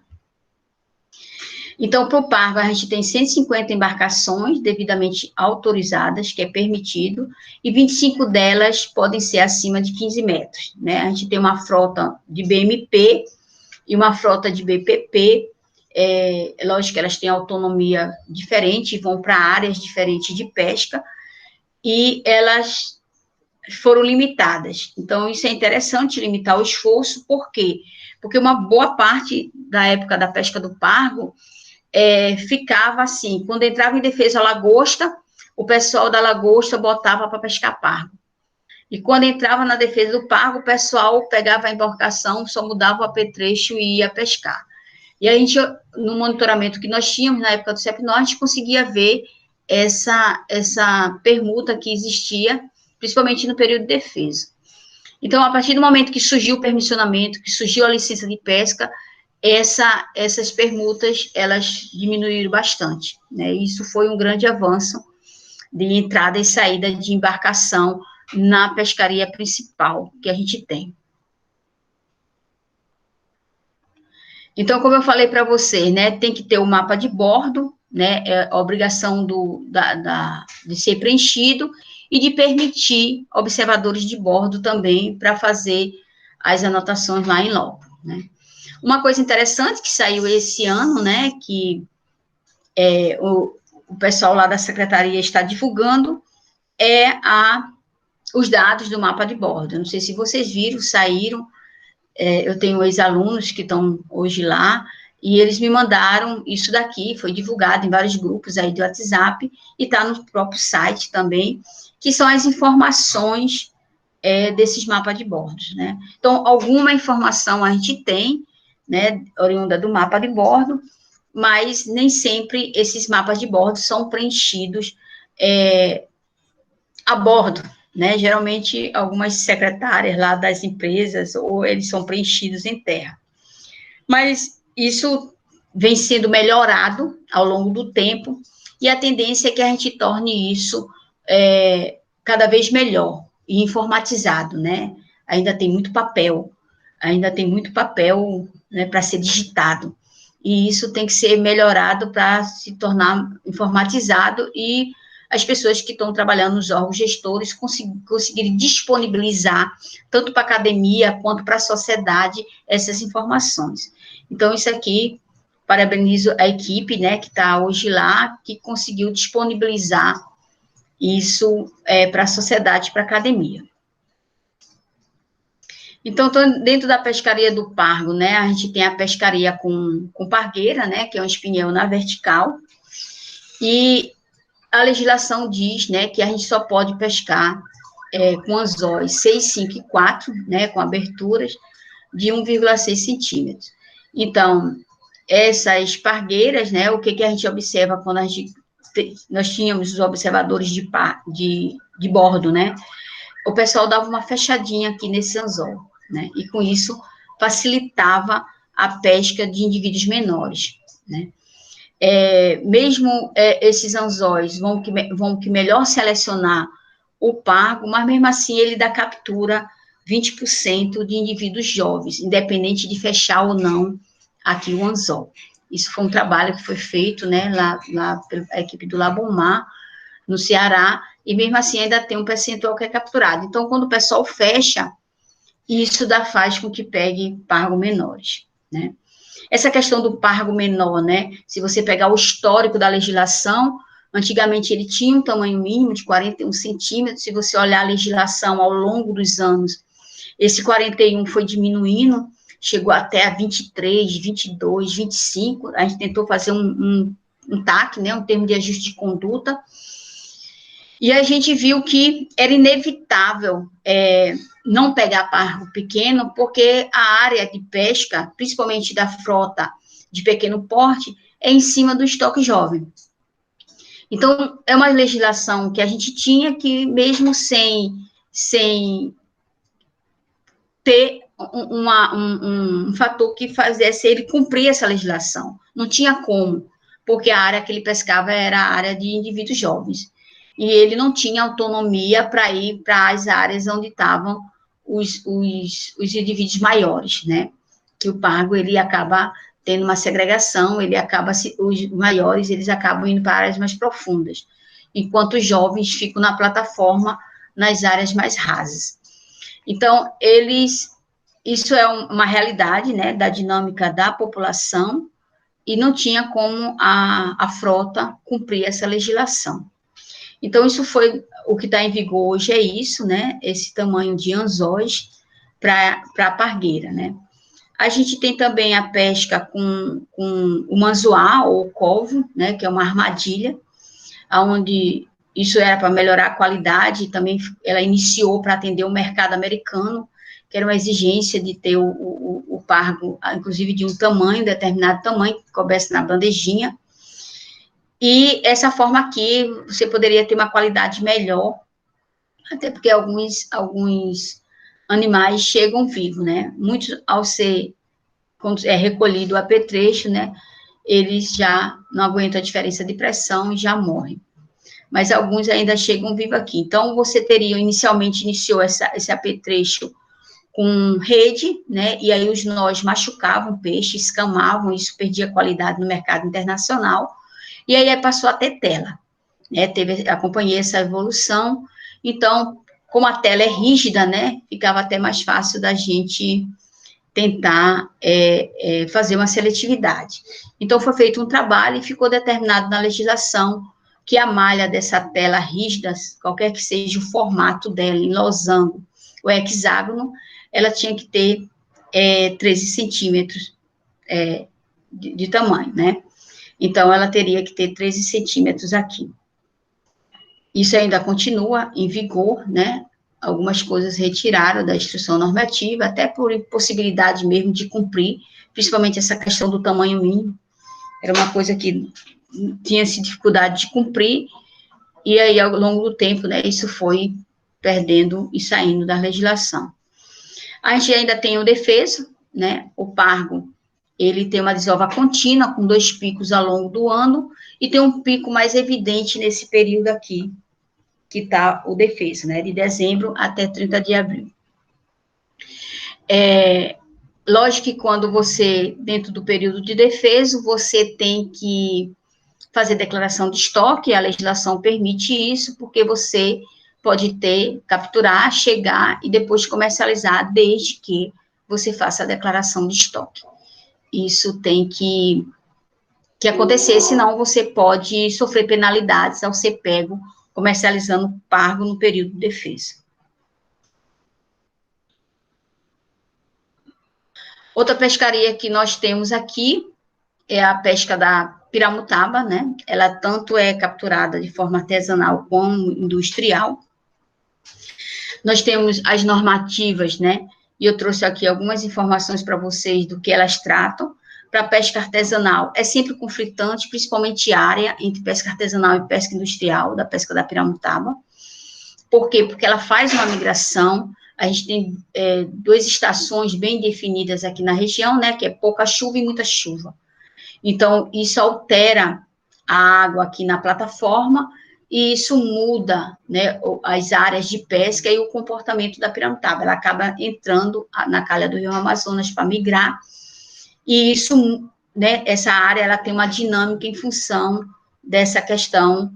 Então, para o Pargo, a gente tem 150 embarcações devidamente autorizadas, que é permitido, e 25 delas podem ser acima de 15 metros, né? A gente tem uma frota de BMP e uma frota de BPP, lógico que elas têm autonomia diferente, vão para áreas diferentes de pesca, e elas foram limitadas. Então, isso é interessante, limitar o esforço, por quê? Porque uma boa parte da época da pesca do Pargo ficava assim, quando entrava em defesa a lagosta, o pessoal da lagosta botava para pescar Pargo. E quando entrava na defesa do Pargo, o pessoal pegava a embarcação, só mudava o apetrecho e ia pescar. E a gente, no monitoramento que nós tínhamos na época do CEPNOR, a gente conseguia ver essa permuta que existia, principalmente no período de defesa. Então, a partir do momento que surgiu o permissionamento, que surgiu a licença de pesca, essas permutas, elas diminuíram bastante, né? Isso foi um grande avanço de entrada e saída de embarcação na pescaria principal que a gente tem. Então, como eu falei para vocês, né, tem que ter o mapa de bordo, né, é a obrigação de ser preenchido e de permitir observadores de bordo também para fazer as anotações lá em loco, né. Uma coisa interessante que saiu esse ano, né, que o pessoal lá da secretaria está divulgando, os dados do mapa de bordo. Eu não sei se vocês viram, saíram, eu tenho ex-alunos que estão hoje lá, e eles me mandaram isso daqui, foi divulgado em vários grupos aí do WhatsApp, e está no próprio site também, que são as informações desses mapas de bordos, né? Então, alguma informação a gente tem, né, oriunda do mapa de bordo, mas nem sempre esses mapas de bordo são preenchidos a bordo, né? Geralmente, algumas secretárias lá das empresas, ou eles são preenchidos em terra. Mas isso vem sendo melhorado ao longo do tempo, e a tendência é que a gente torne isso cada vez melhor e informatizado, né? Ainda tem muito papel, né, para ser digitado, e isso tem que ser melhorado para se tornar informatizado e as pessoas que estão trabalhando nos órgãos gestores conseguirem disponibilizar, tanto para a academia quanto para a sociedade, essas informações. Então, isso aqui, parabenizo a equipe, né, que está hoje lá, que conseguiu disponibilizar isso para a sociedade, para a academia. Então, dentro da pescaria do pargo, né, a gente tem a pescaria com pargueira, né, que é um espinhel na vertical, e a legislação diz, né, que a gente só pode pescar com anzóis 6, 5 e 4, né, com aberturas de 1,6 centímetros. Então, essas pargueiras, né, o que a gente observa quando nós tínhamos os observadores de bordo, né, o pessoal dava uma fechadinha aqui nesse anzol, né, e com isso facilitava a pesca de indivíduos menores, né. Mesmo esses anzóis vão que melhor selecionar o pargo, mas mesmo assim ele dá captura 20% de indivíduos jovens, independente de fechar ou não aqui o anzol. Isso foi um trabalho que foi feito, né, lá pela equipe do Labomar, no Ceará, e mesmo assim ainda tem um percentual que é capturado. Então, quando o pessoal fecha, isso faz com que pegue pargo menores, né. Essa questão do pargo menor, né, se você pegar o histórico da legislação, antigamente ele tinha um tamanho mínimo de 41 centímetros, se você olhar a legislação ao longo dos anos, esse 41 foi diminuindo, chegou até a 23, 22, 25, a gente tentou fazer um TAC, né, um termo de ajuste de conduta, e a gente viu que era inevitável não pegar pargo pequeno, porque a área de pesca, principalmente da frota de pequeno porte, é em cima do estoque jovem. Então, é uma legislação que a gente tinha que, mesmo sem ter um fator que fizesse ele cumprir essa legislação. Não tinha como, porque a área que ele pescava era a área de indivíduos jovens. E ele não tinha autonomia para ir para as áreas onde estavam os indivíduos maiores, né? Que o pargo, ele acaba tendo uma segregação, os maiores, eles acabam indo para áreas mais profundas, enquanto os jovens ficam na plataforma, nas áreas mais rasas. Então, isso é uma realidade, né, da dinâmica da população, e não tinha como a frota cumprir essa legislação. Então, isso foi, o que está em vigor hoje é isso, né, esse tamanho de anzóis para a pargueira, né. A gente tem também a pesca com o manzoá, ou covo, né, que é uma armadilha, onde isso era para melhorar a qualidade, também ela iniciou para atender o mercado americano, que era uma exigência de ter o pargo, inclusive de um tamanho, determinado tamanho, que coubesse na bandejinha. E essa forma aqui, você poderia ter uma qualidade melhor, até porque alguns animais chegam vivos, né? Muitos, quando é recolhido o apetrecho, né, eles já não aguentam a diferença de pressão e já morrem. Mas alguns ainda chegam vivos aqui. Então, você iniciou esse apetrecho com rede, né, e aí os nós machucavam o peixe, escamavam, isso perdia qualidade no mercado internacional, e aí passou a ter tela, né, acompanhei essa evolução, então, como a tela é rígida, né, ficava até mais fácil da gente tentar fazer uma seletividade. Então, foi feito um trabalho e ficou determinado na legislação que a malha dessa tela rígida, qualquer que seja o formato dela, em losango ou hexágono, ela tinha que ter 13 centímetros de tamanho, né? Então, ela teria que ter 13 centímetros aqui. Isso ainda continua em vigor, né? algumas coisas retiraram da instrução normativa, até por impossibilidade mesmo de cumprir, principalmente essa questão do tamanho mínimo, era uma coisa que tinha-se dificuldade de cumprir, e aí, ao longo do tempo, né, isso foi perdendo e saindo da legislação. A gente ainda tem o defeso, né, o pargo, ele tem uma desova contínua, com 2 picos ao longo do ano, e tem um pico mais evidente nesse período aqui, que está o defeso, né, de dezembro até 30 de abril. Lógico que quando você, dentro do período de defeso, você tem que fazer declaração de estoque, a legislação permite isso, porque você pode capturar, chegar e depois comercializar, desde que você faça a declaração de estoque. Isso tem que acontecer, senão você pode sofrer penalidades ao ser pego comercializando pargo no período de defesa. Outra pescaria que nós temos aqui é a pesca da piramutaba, né? Ela tanto é capturada de forma artesanal como industrial. Nós temos as normativas, né? E eu trouxe aqui algumas informações para vocês do que elas tratam. Para a pesca artesanal, é sempre conflitante, principalmente área entre pesca artesanal e pesca industrial, da pesca da piramutaba. Por quê? Porque ela faz uma migração. A gente tem 2 estações bem definidas aqui na região, né? Que é pouca chuva e muita chuva. Então, isso altera a água aqui na plataforma e isso muda, né, as áreas de pesca e o comportamento da piramutaba. Ela acaba entrando na calha do Rio Amazonas para migrar e isso, né, essa área, ela tem uma dinâmica em função dessa questão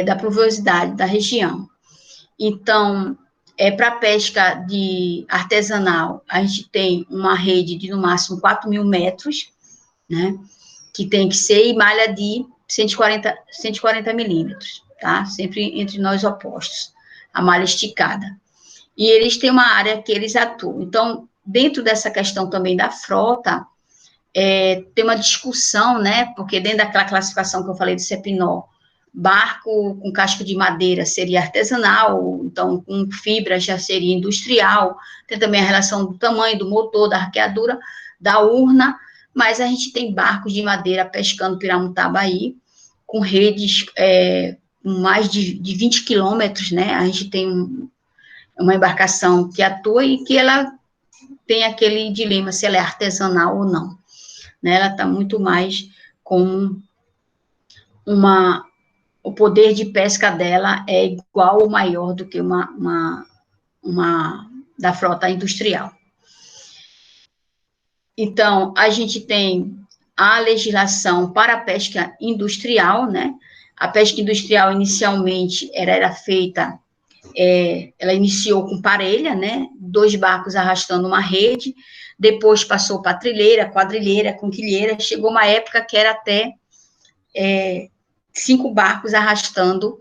da pluviosidade da região. Então, para a pesca artesanal, a gente tem uma rede de, no máximo, 4.000 metros, né, que tem que ser em malha de 140 milímetros, tá? Sempre entre nós opostos, a malha esticada. E eles têm uma área que eles atuam. Então, dentro dessa questão também da frota, tem uma discussão, né? Porque dentro daquela classificação que eu falei do CEPINOL, barco com casco de madeira seria artesanal, então com fibra já seria industrial, tem também a relação do tamanho do motor, da arqueadura, da urna, mas a gente tem barcos de madeira pescando piramutaba aí, com redes com mais de 20 quilômetros, né? A gente tem uma embarcação que atua e que ela tem aquele dilema se ela é artesanal ou não, né? Ela está muito mais com o poder de pesca dela é igual ou maior do que uma da frota industrial. Então, a gente tem a legislação para a pesca industrial, né? A pesca industrial, inicialmente, era feita, ela iniciou com parelha, né? 2 barcos arrastando uma rede, depois passou para trilheira, quadrilheira, conquilheira, chegou uma época que era até 5 barcos arrastando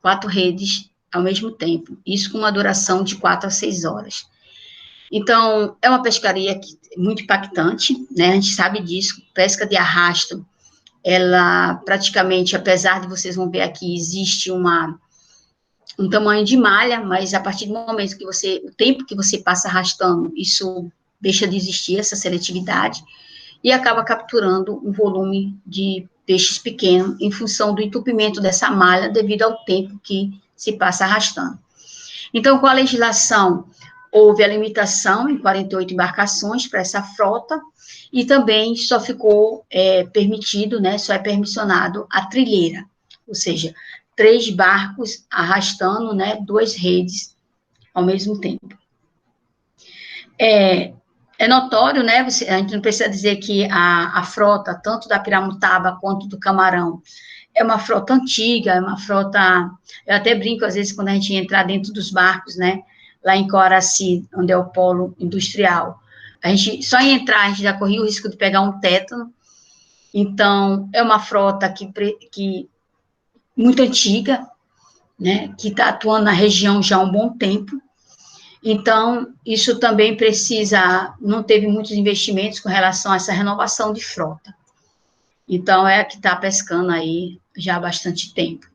4 redes ao mesmo tempo, isso com uma duração de 4 a 6 horas. Então, é uma pescaria muito impactante, né? A gente sabe disso, pesca de arrasto, ela praticamente, apesar de vocês vão ver aqui, existe um tamanho de malha, mas a partir do momento que o tempo que você passa arrastando, isso deixa de existir, essa seletividade, e acaba capturando um volume de peixes pequeno em função do entupimento dessa malha devido ao tempo que se passa arrastando. Então, com a legislação, houve a limitação em 48 embarcações para essa frota, e também só ficou permitido, né, só é permissionado a trilheira, ou seja, 3 barcos arrastando, né, 2 redes ao mesmo tempo. É notório, né, a gente não precisa dizer que a frota, tanto da piramutaba quanto do camarão, é uma frota antiga, é uma frota, eu até brinco às vezes quando a gente entra dentro dos barcos, né, lá em Coraci, onde é o polo industrial, só em entrar, a gente já corria o risco de pegar um tétano. Então, é uma frota que muito antiga, né, que está atuando na região já há um bom tempo. Então, isso também não teve muitos investimentos com relação a essa renovação de frota. Então, é a que está pescando aí já há bastante tempo.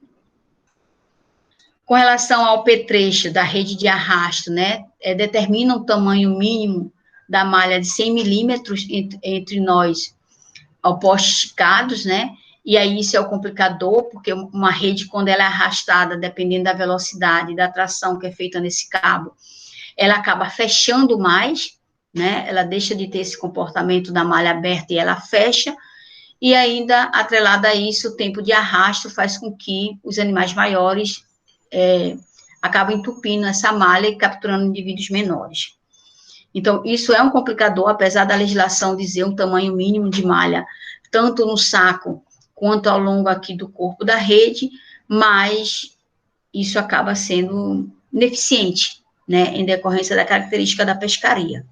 Com relação ao petrecho da rede de arrasto, né, determina o tamanho mínimo da malha de 100 milímetros entre nós ao postes esticados, né, e aí isso é o complicador, porque uma rede, quando ela é arrastada, dependendo da velocidade da tração que é feita nesse cabo, ela acaba fechando mais, né, ela deixa de ter esse comportamento da malha aberta e ela fecha, e ainda, atrelado a isso, o tempo de arrasto faz com que os animais maiores acabam entupindo essa malha e capturando indivíduos menores. Então, isso é um complicador, apesar da legislação dizer um tamanho mínimo de malha, tanto no saco quanto ao longo aqui do corpo da rede, mas isso acaba sendo ineficiente, né, em decorrência da característica da pescaria.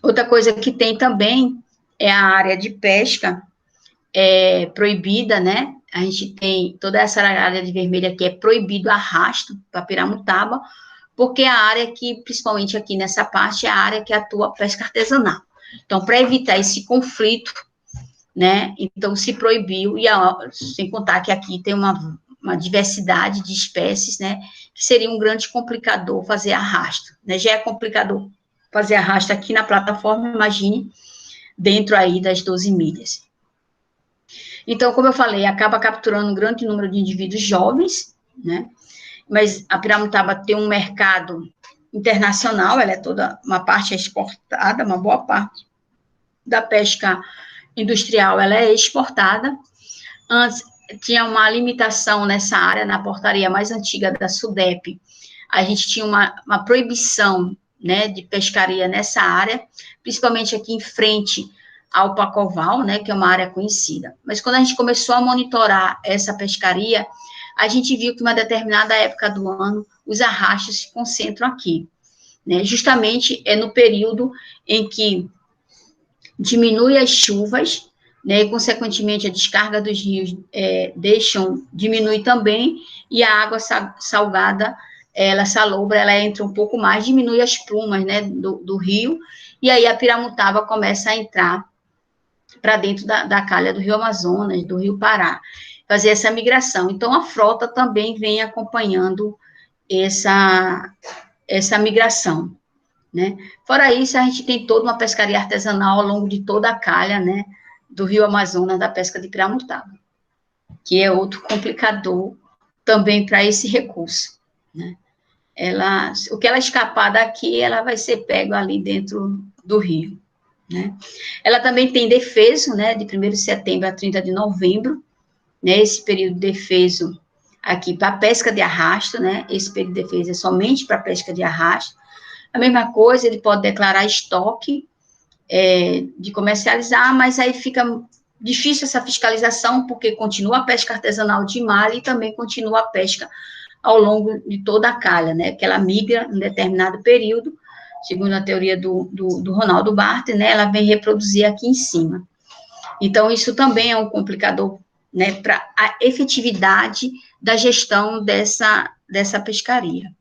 Outra coisa que tem também é a área de pesca proibida, né? A gente tem toda essa área de vermelha que é proibido arrasto para piramutaba, porque é a área que, principalmente aqui nessa parte, é a área que atua a pesca artesanal. Então, para evitar esse conflito, né, então se proibiu, e sem contar que aqui tem uma diversidade de espécies, né, que seria um grande complicador fazer arrasto, né, já é complicador fazer arrasto aqui na plataforma, imagine dentro aí das 12 milhas. Então, como eu falei, acaba capturando um grande número de indivíduos jovens, né, mas a piramutaba tem um mercado internacional, ela é toda, uma parte é exportada, uma boa parte da pesca industrial, ela é exportada. Antes, tinha uma limitação nessa área, na portaria mais antiga da SUDEP, a gente tinha uma proibição, né, de pescaria nessa área, principalmente aqui em frente ao Pacoval, né, que é uma área conhecida. Mas quando a gente começou a monitorar essa pescaria, a gente viu que uma determinada época do ano, os arrastos se concentram aqui, né, justamente é no período em que diminui as chuvas, né, e, consequentemente, a descarga dos rios diminui também, e a água salgada, ela salobra, ela entra um pouco mais, diminui as plumas, né, do rio, e aí a piramutaba começa a entrar para dentro da calha do Rio Amazonas, do Rio Pará, fazer essa migração. Então, a frota também vem acompanhando essa migração, né? Fora isso, a gente tem toda uma pescaria artesanal ao longo de toda a calha, né, do Rio Amazonas, da pesca de piramutaba, que é outro complicador também para esse recurso, né? O que ela escapar daqui, ela vai ser pego ali dentro do rio, né? Ela também tem defeso, né, de 1º de setembro a 30 de novembro, né, esse período de defeso aqui para pesca de arrasto, né, esse período de defeso é somente para pesca de arrasto. A mesma coisa, ele pode declarar estoque de comercializar, mas aí fica difícil essa fiscalização, porque continua a pesca artesanal de malha e também continua a pesca ao longo de toda a calha, né, que ela migra em determinado período, segundo a teoria do Ronaldo Barthes, né, ela vem reproduzir aqui em cima. Então, isso também é um complicador, né, para a efetividade da gestão dessa pescaria.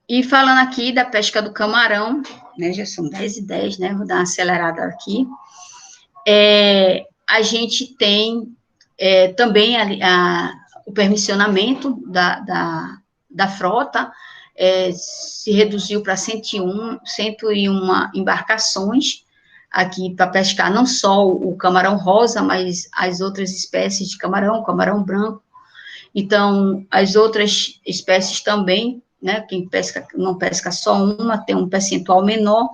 E falando aqui da pesca do camarão, né, já são 10h10, né, vou dar uma acelerada aqui, a gente tem também o permissionamento da frota, se reduziu para 101 embarcações aqui para pescar, não só o camarão rosa, mas as outras espécies de camarão, camarão branco. Então, as outras espécies também, né, quem pesca, não pesca só uma, tem um percentual menor,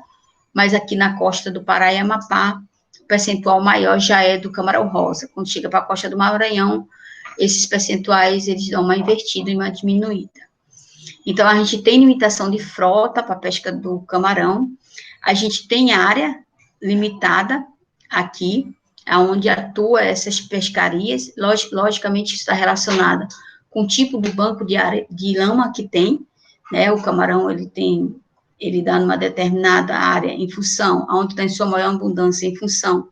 mas aqui na costa do Pará e Amapá, o percentual maior já é do camarão rosa. Quando chega para a costa do Maranhão, esses percentuais, eles dão uma invertida e uma diminuída. Então, a gente tem limitação de frota para a pesca do camarão, a gente tem área limitada aqui, onde atua essas pescarias, logicamente está relacionada com o tipo do banco de lama que tem, né, o camarão, ele dá numa determinada área em função, onde está em sua maior abundância, em função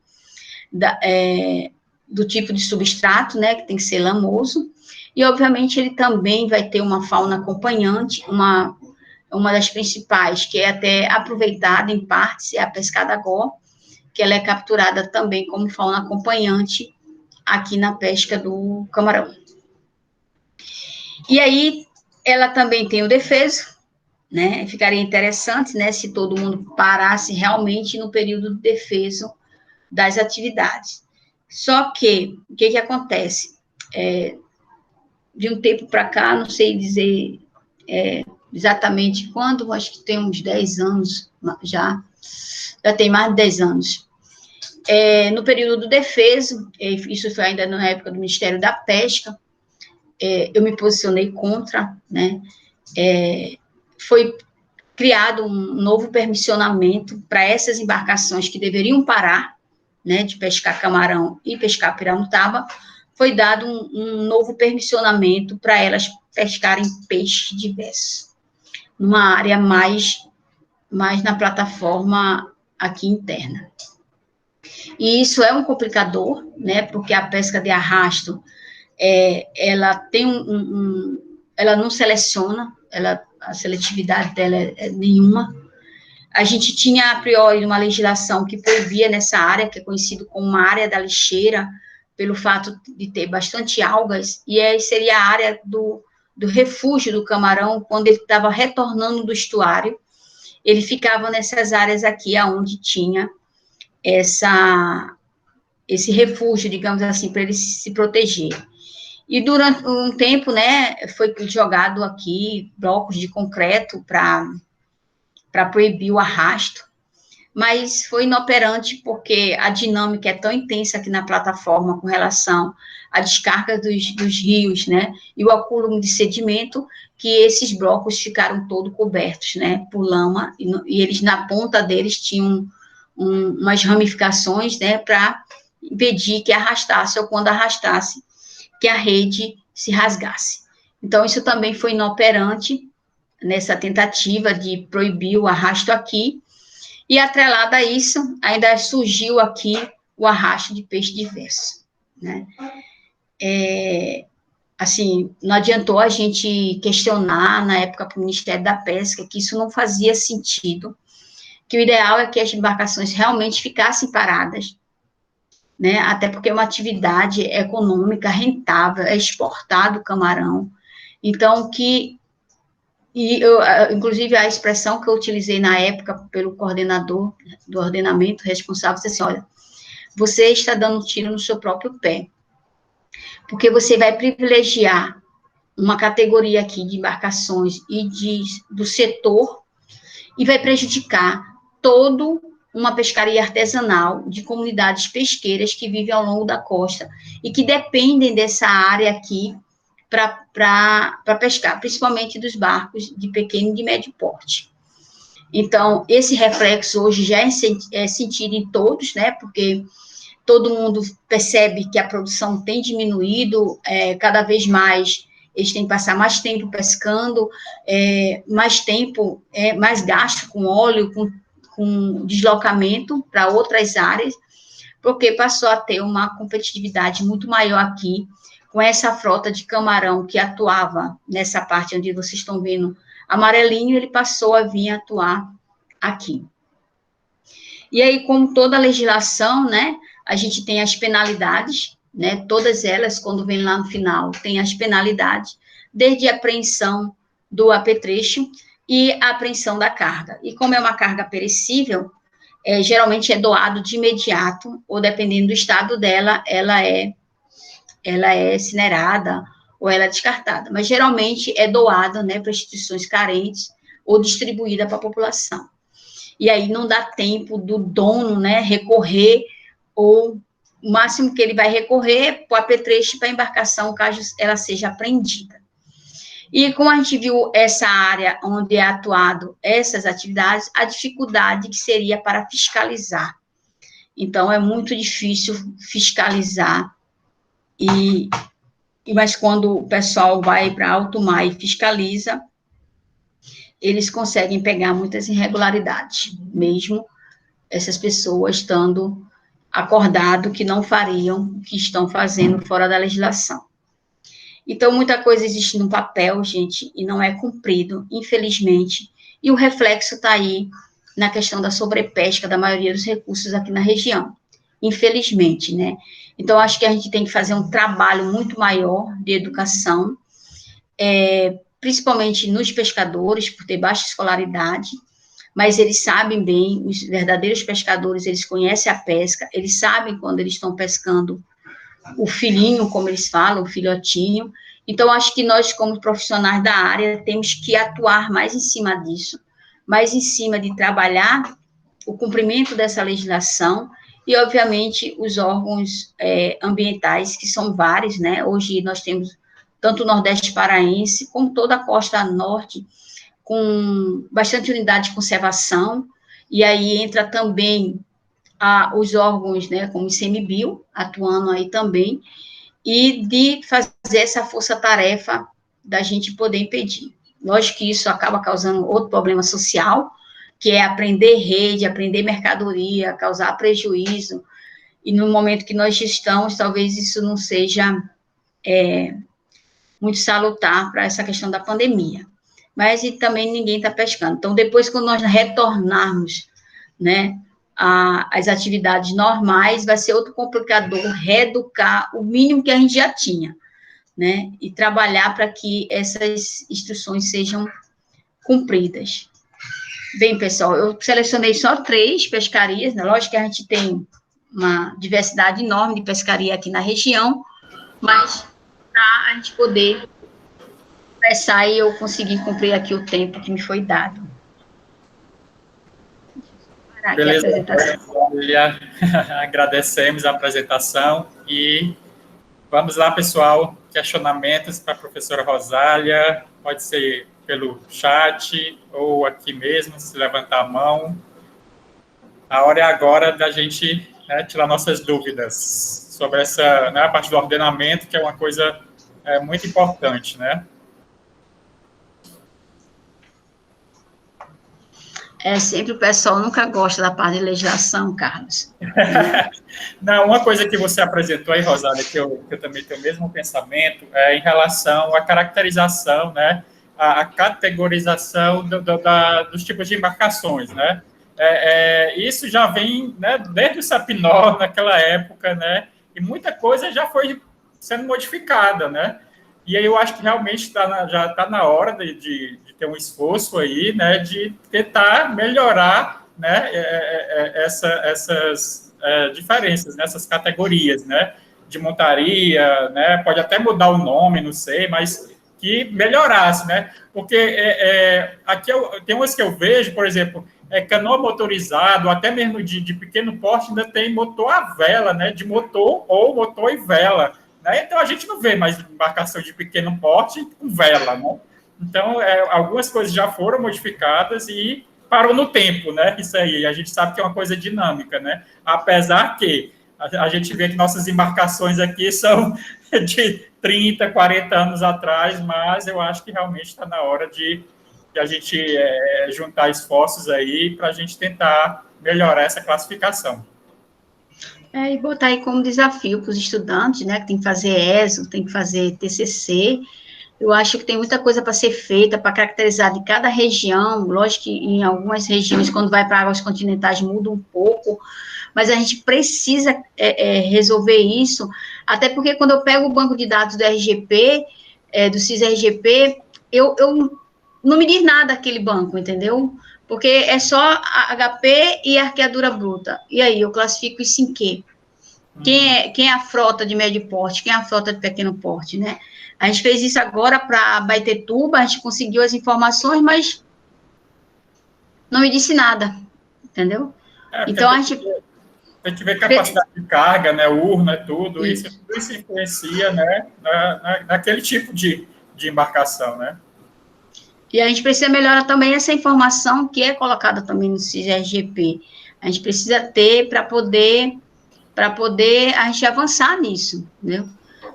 do tipo de substrato, né, que tem que ser lamoso, e, obviamente, ele também vai ter uma fauna acompanhante, uma das principais, que é até aproveitada em partes, é a pescada gó, que ela é capturada também como fauna acompanhante aqui na pesca do camarão. E aí, ela também tem o defeso, né? Ficaria interessante, né, se todo mundo parasse realmente no período de defeso das atividades. Só que, o que acontece? De um tempo para cá, não sei dizer exatamente quando, acho que tem uns 10 anos já tem mais de 10 anos. No período do defeso, isso foi ainda na época do Ministério da Pesca, eu me posicionei contra, né? Foi criado um novo permissionamento para essas embarcações que deveriam parar, né, de pescar camarão e pescar piramutaba, foi dado um novo permissionamento para elas pescarem peixe diverso, numa área mais na plataforma aqui interna. E isso é um complicador, né, porque a pesca de arrasto, ela tem ela não seleciona, a seletividade dela é nenhuma. A gente tinha, a priori, uma legislação que proibia nessa área, que é conhecido como uma área da lixeira, pelo fato de ter bastante algas, e aí seria a área do refúgio do camarão, quando ele estava retornando do estuário, ele ficava nessas áreas aqui, onde tinha esse refúgio, digamos assim, para ele se proteger. E durante um tempo, né, foi jogado aqui blocos de concreto para proibir o arrasto, mas foi inoperante porque a dinâmica é tão intensa aqui na plataforma com relação à descarga dos rios, né, e o acúmulo de sedimento, que esses blocos ficaram todos cobertos, né, por lama, e eles, na ponta deles, tinham umas ramificações, né, para impedir que arrastasse, ou quando arrastasse, que a rede se rasgasse. Então, isso também foi inoperante nessa tentativa de proibir o arrasto aqui, e atrelado a isso, ainda surgiu aqui o arrasto de peixe diverso, né? Assim, não adiantou a gente questionar, na época, para o Ministério da Pesca, que isso não fazia sentido, que o ideal é que as embarcações realmente ficassem paradas, né? Até porque é uma atividade econômica rentável, é exportado o camarão. Então, inclusive, a expressão que eu utilizei na época pelo coordenador do ordenamento responsável, disse assim, olha, você está dando um tiro no seu próprio pé, porque você vai privilegiar uma categoria aqui de embarcações e do setor e vai prejudicar toda uma pescaria artesanal de comunidades pesqueiras que vivem ao longo da costa e que dependem dessa área aqui para pescar, principalmente dos de pequeno e de médio porte. Então, esse reflexo hoje já é sentido em todos, né, porque todo mundo percebe que a produção tem diminuído, cada vez mais eles têm que passar mais tempo pescando, mais tempo, mais gasto com óleo, com deslocamento para outras áreas, porque passou a ter uma competitividade muito maior aqui, com essa frota de camarão que atuava nessa parte onde vocês estão vendo amarelinho, ele passou a vir atuar aqui. E aí, como toda legislação, né, a gente tem as penalidades, né, todas elas, quando vem lá no final, tem as penalidades, desde a apreensão do apetrecho e a apreensão da carga. E como é uma carga perecível, geralmente é doado de imediato, ou dependendo do estado dela, ela é incinerada ou ela é descartada, mas geralmente é doada, né, para instituições carentes ou distribuída para a população. E aí não dá tempo do dono, né, recorrer, ou o máximo que ele vai recorrer para o apetrecho para a embarcação, caso ela seja apreendida. E como a gente viu essa área onde é atuado essas atividades, a dificuldade que seria para fiscalizar. Então, é muito difícil fiscalizar, mas quando o pessoal vai para alto mar e fiscaliza, eles conseguem pegar muitas irregularidades, mesmo essas pessoas estando acordado que não fariam o que estão fazendo fora da legislação. Então, muita coisa existe no papel, gente, e não é cumprido, infelizmente, e o reflexo está aí na questão da sobrepesca da maioria dos recursos aqui na região, infelizmente, né? Então, acho que a gente tem que fazer um trabalho muito maior de educação, principalmente nos pescadores, por ter baixa escolaridade, mas eles sabem bem, os verdadeiros pescadores, eles conhecem a pesca, eles sabem quando eles estão pescando o filhinho, como eles falam, o filhotinho. Então, acho que nós, como profissionais da área, temos que atuar mais em cima disso, mais em cima de trabalhar o cumprimento dessa legislação e, obviamente, os órgãos ambientais, que são vários, né? Hoje nós temos tanto o Nordeste Paraense, como toda a costa norte, com bastante unidade de conservação, e aí entra também os órgãos, né, como o ICMBio, atuando aí também, e de fazer essa força-tarefa da gente poder impedir. Lógico que isso acaba causando outro problema social, que é aprender rede, aprender mercadoria, causar prejuízo, e no momento que nós estamos, talvez isso não seja muito salutar para essa questão da pandemia. Mas e também ninguém está pescando. Então, depois, quando nós retornarmos, né, as atividades normais, vai ser outro complicador reeducar o mínimo que a gente já tinha, né, e trabalhar para que essas instruções sejam cumpridas. Bem, pessoal, eu selecionei só 3 pescarias, né, lógico que a gente tem uma diversidade enorme de pescaria aqui na região, mas para a gente poder começar e eu conseguir cumprir aqui o tempo que me foi dado. Beleza, Lilia. Agradecemos a apresentação e vamos lá, pessoal. Questionamentos para a professora Rosália, pode ser pelo chat ou aqui mesmo, se levantar a mão. A hora é agora da gente, né, tirar nossas dúvidas sobre essa, né, a parte do ordenamento, que é uma coisa muito importante, né? Sempre o pessoal nunca gosta da parte de legislação, Carlos. Não, uma coisa que você apresentou aí, Rosália, que eu também tenho o mesmo pensamento, é em relação à caracterização, né, a categorização dos tipos de embarcações, né? Isso já vem, né, desde o Sapinó, naquela época, né? E muita coisa já foi sendo modificada, né? E aí eu acho que realmente já está na hora de ter um esforço aí, né, de tentar melhorar, né, essas diferenças, nessas categorias, né, de montaria, né, pode até mudar o nome, não sei, mas que melhorasse, né, porque aqui tem umas que eu vejo, por exemplo, canoa motorizado, até mesmo de pequeno porte, ainda tem motor a vela, né, de motor ou motor e vela, né? Então, a gente não vê mais embarcação de pequeno porte com vela, né? Então, algumas coisas já foram modificadas e parou no tempo, né? Isso aí, a gente sabe que é uma coisa dinâmica, né? Apesar que a gente vê que nossas embarcações aqui são de 30, 40 anos atrás, mas eu acho que realmente está na hora de a gente juntar esforços aí para a gente tentar melhorar essa classificação. E botar aí como desafio para os estudantes, né, que tem que fazer ESO, tem que fazer TCC. Eu acho que tem muita coisa para ser feita, para caracterizar de cada região. Lógico que em algumas regiões, quando vai para águas continentais, muda um pouco, mas a gente precisa resolver isso, até porque quando eu pego o banco de dados do RGP, do CIS-RGP, eu não me diz nada aquele banco, entendeu? Porque é só a HP e a arqueadura bruta. E aí, eu classifico isso em quê? Quem é a frota de médio porte? Quem é a frota de pequeno porte, né? A gente fez isso agora para Baetetuba, a gente conseguiu as informações, mas não me disse nada, entendeu? Então, a gente... Tem que ver capacidade de carga, né, urna, tudo isso influencia, né, naquele tipo de embarcação, né? E a gente precisa melhorar também essa informação que é colocada também no CIS-RGP. A gente precisa ter para poder a gente avançar nisso, né?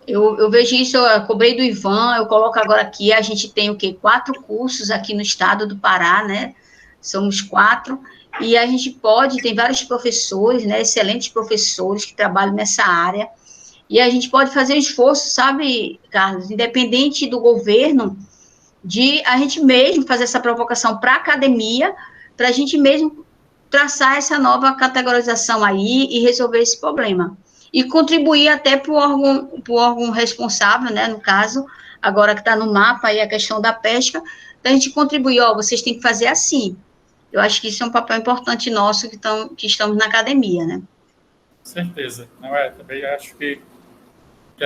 Eu vejo isso, eu cobrei do Ivan, eu coloco agora aqui, a gente tem o quê? 4 cursos aqui no estado do Pará, né? Somos 4, e a gente tem vários professores, né? Excelentes professores que trabalham nessa área, e a gente pode fazer um esforço, sabe, Carlos, independente do governo, de a gente mesmo fazer essa provocação para a academia, para a gente mesmo traçar essa nova categorização aí e resolver esse problema. E contribuir até para o órgão responsável, né, no caso, agora que está no mapa aí a questão da pesca, então a gente contribui, vocês têm que fazer assim. Eu acho que isso é um papel importante nosso que estamos na academia, né? Com certeza. Não é? Também acho que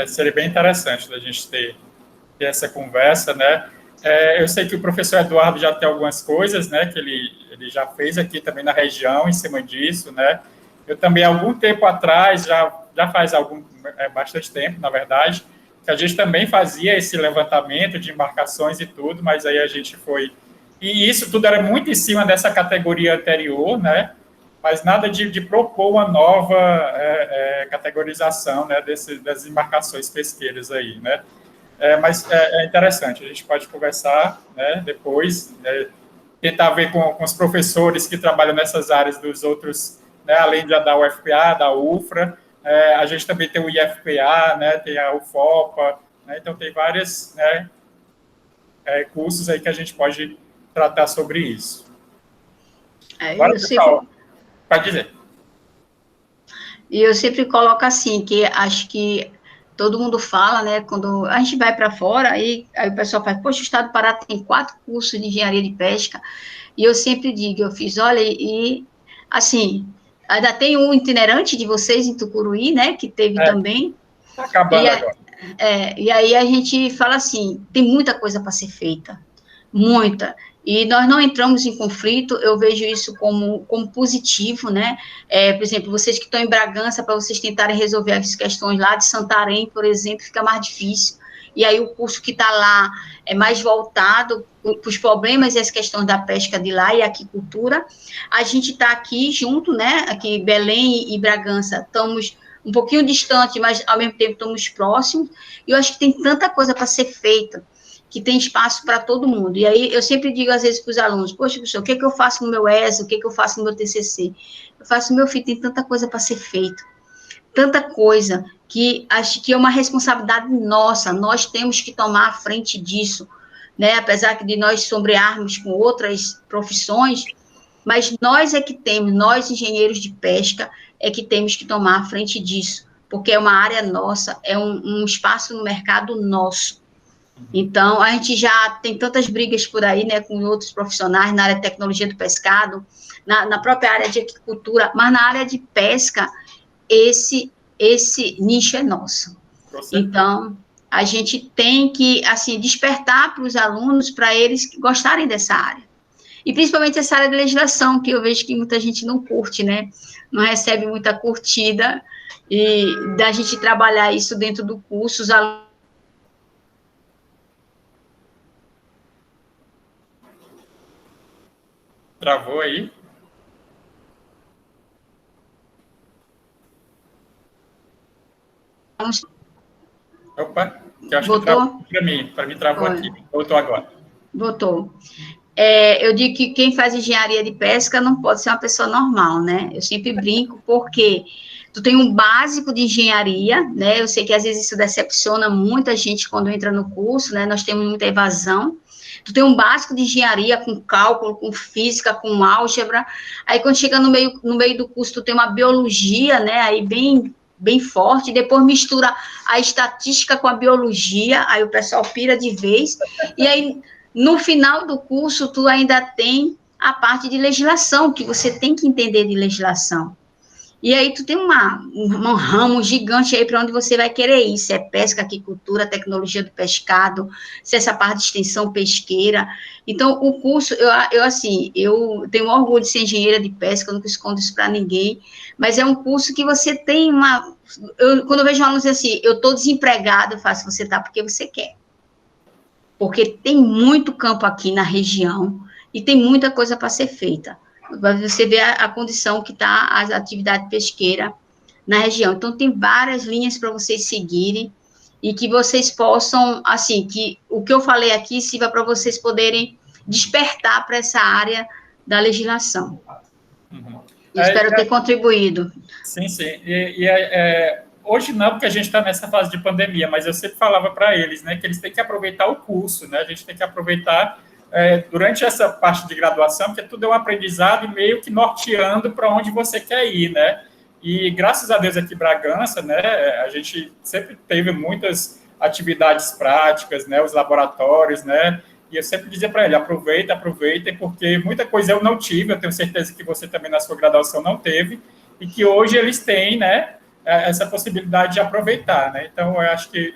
seria bem interessante da gente ter essa conversa, né? Eu sei que o professor Eduardo já tem algumas coisas, né, que ele já fez aqui também na região em cima disso, né? Eu também, algum tempo atrás, já faz bastante tempo, na verdade, que a gente também fazia esse levantamento de embarcações e tudo, mas aí a gente foi... E isso tudo era muito em cima dessa categoria anterior, né? Mas nada de propor uma nova categorização, né, das embarcações pesqueiras aí, né? Mas é interessante, a gente pode conversar, né, depois, né, tentar ver com os professores que trabalham nessas áreas dos outros, né, além da UFPA, da UFRA, a gente também tem o IFPA, né, tem a UFOPA, né, então tem vários, né, cursos aí que a gente pode tratar sobre isso. Agora, pessoal, pode dizer. E eu sempre coloco assim, que acho que todo mundo fala, né, quando a gente vai para fora, aí o pessoal fala, poxa, o Estado do Pará tem 4 cursos de engenharia de pesca, e eu sempre digo, eu fiz, olha, e assim, ainda tem um itinerante de vocês em Tucuruí, né, que teve também. Está acabando agora. E aí a gente fala assim, tem muita coisa para ser feita, muita. E nós não entramos em conflito, eu vejo isso como positivo, né? Por exemplo, vocês que estão em Bragança, para vocês tentarem resolver as questões lá de Santarém, por exemplo, fica mais difícil. E aí o curso que está lá é mais voltado para os problemas e as questões da pesca de lá e aquicultura. A gente está aqui junto, né? Aqui Belém e Bragança, estamos um pouquinho distante, mas ao mesmo tempo estamos próximos. E eu acho que tem tanta coisa para ser feita, que tem espaço para todo mundo. E aí eu sempre digo, às vezes, para os alunos, poxa, professor, o que é que eu faço no meu ESA, o que é que eu faço no meu TCC? Eu faço, meu filho, tem tanta coisa para ser feita, tanta coisa, que acho que é uma responsabilidade nossa, nós temos que tomar a frente disso, né? Apesar de nós sombrearmos com outras profissões, mas nós é que temos, nós engenheiros de pesca, é que temos que tomar a frente disso, porque é uma área nossa, é um espaço no mercado nosso. Então, a gente já tem tantas brigas por aí, né, com outros profissionais na área de tecnologia do pescado, na própria área de agricultura, mas na área de pesca, esse nicho é nosso. Então, a gente tem que, assim, despertar para os alunos, para eles gostarem dessa área. E principalmente essa área de legislação, que eu vejo que muita gente não curte, né, não recebe muita curtida, e da gente trabalhar isso dentro do curso, os alunos. Travou aí? Opa, que eu acho que travou para mim travou aqui. Voltou agora. Voltou. Eu digo que quem faz engenharia de pesca não pode ser uma pessoa normal, né? Eu sempre brinco, porque tu tem um básico de engenharia, né? Eu sei que às vezes isso decepciona muita gente quando entra no curso, né? Nós temos muita evasão. Tu tem um básico de engenharia com cálculo, com física, com álgebra. Aí quando chega no meio do curso, tu tem uma biologia, né? Aí bem forte, depois mistura a estatística com a biologia, aí o pessoal pira de vez, e aí no final do curso tu ainda tem a parte de legislação, que você tem que entender de legislação. E aí tu tem um ramo gigante aí para onde você vai querer ir, se é pesca, aquicultura, tecnologia do pescado, se é essa parte de extensão pesqueira. Então, o curso, eu tenho orgulho de ser engenheira de pesca, eu nunca escondo isso para ninguém, mas é um curso que você tem quando eu vejo um aluno dizer assim, eu estou desempregado, eu faço, você está porque você quer. Porque tem muito campo aqui na região e tem muita coisa para ser feita. Você vê a condição que está a atividade pesqueira na região. Então, tem várias linhas para vocês seguirem e que vocês possam, assim, que o que eu falei aqui sirva para vocês poderem despertar para essa área da legislação. Uhum. Espero ter contribuído. Sim. Hoje não, porque a gente está nessa fase de pandemia, mas eu sempre falava para eles, né, que eles têm que aproveitar o curso, né, a gente tem que aproveitar durante essa parte de graduação, porque tudo é um aprendizado e meio que norteando para onde você quer ir, né? E graças a Deus aqui em Bragança, né, a gente sempre teve muitas atividades práticas, né, os laboratórios, né, e eu sempre dizia para ele, aproveitem, porque muita coisa eu não tive, eu tenho certeza que você também na sua graduação não teve, e que hoje eles têm, né, essa possibilidade de aproveitar, né, então eu acho que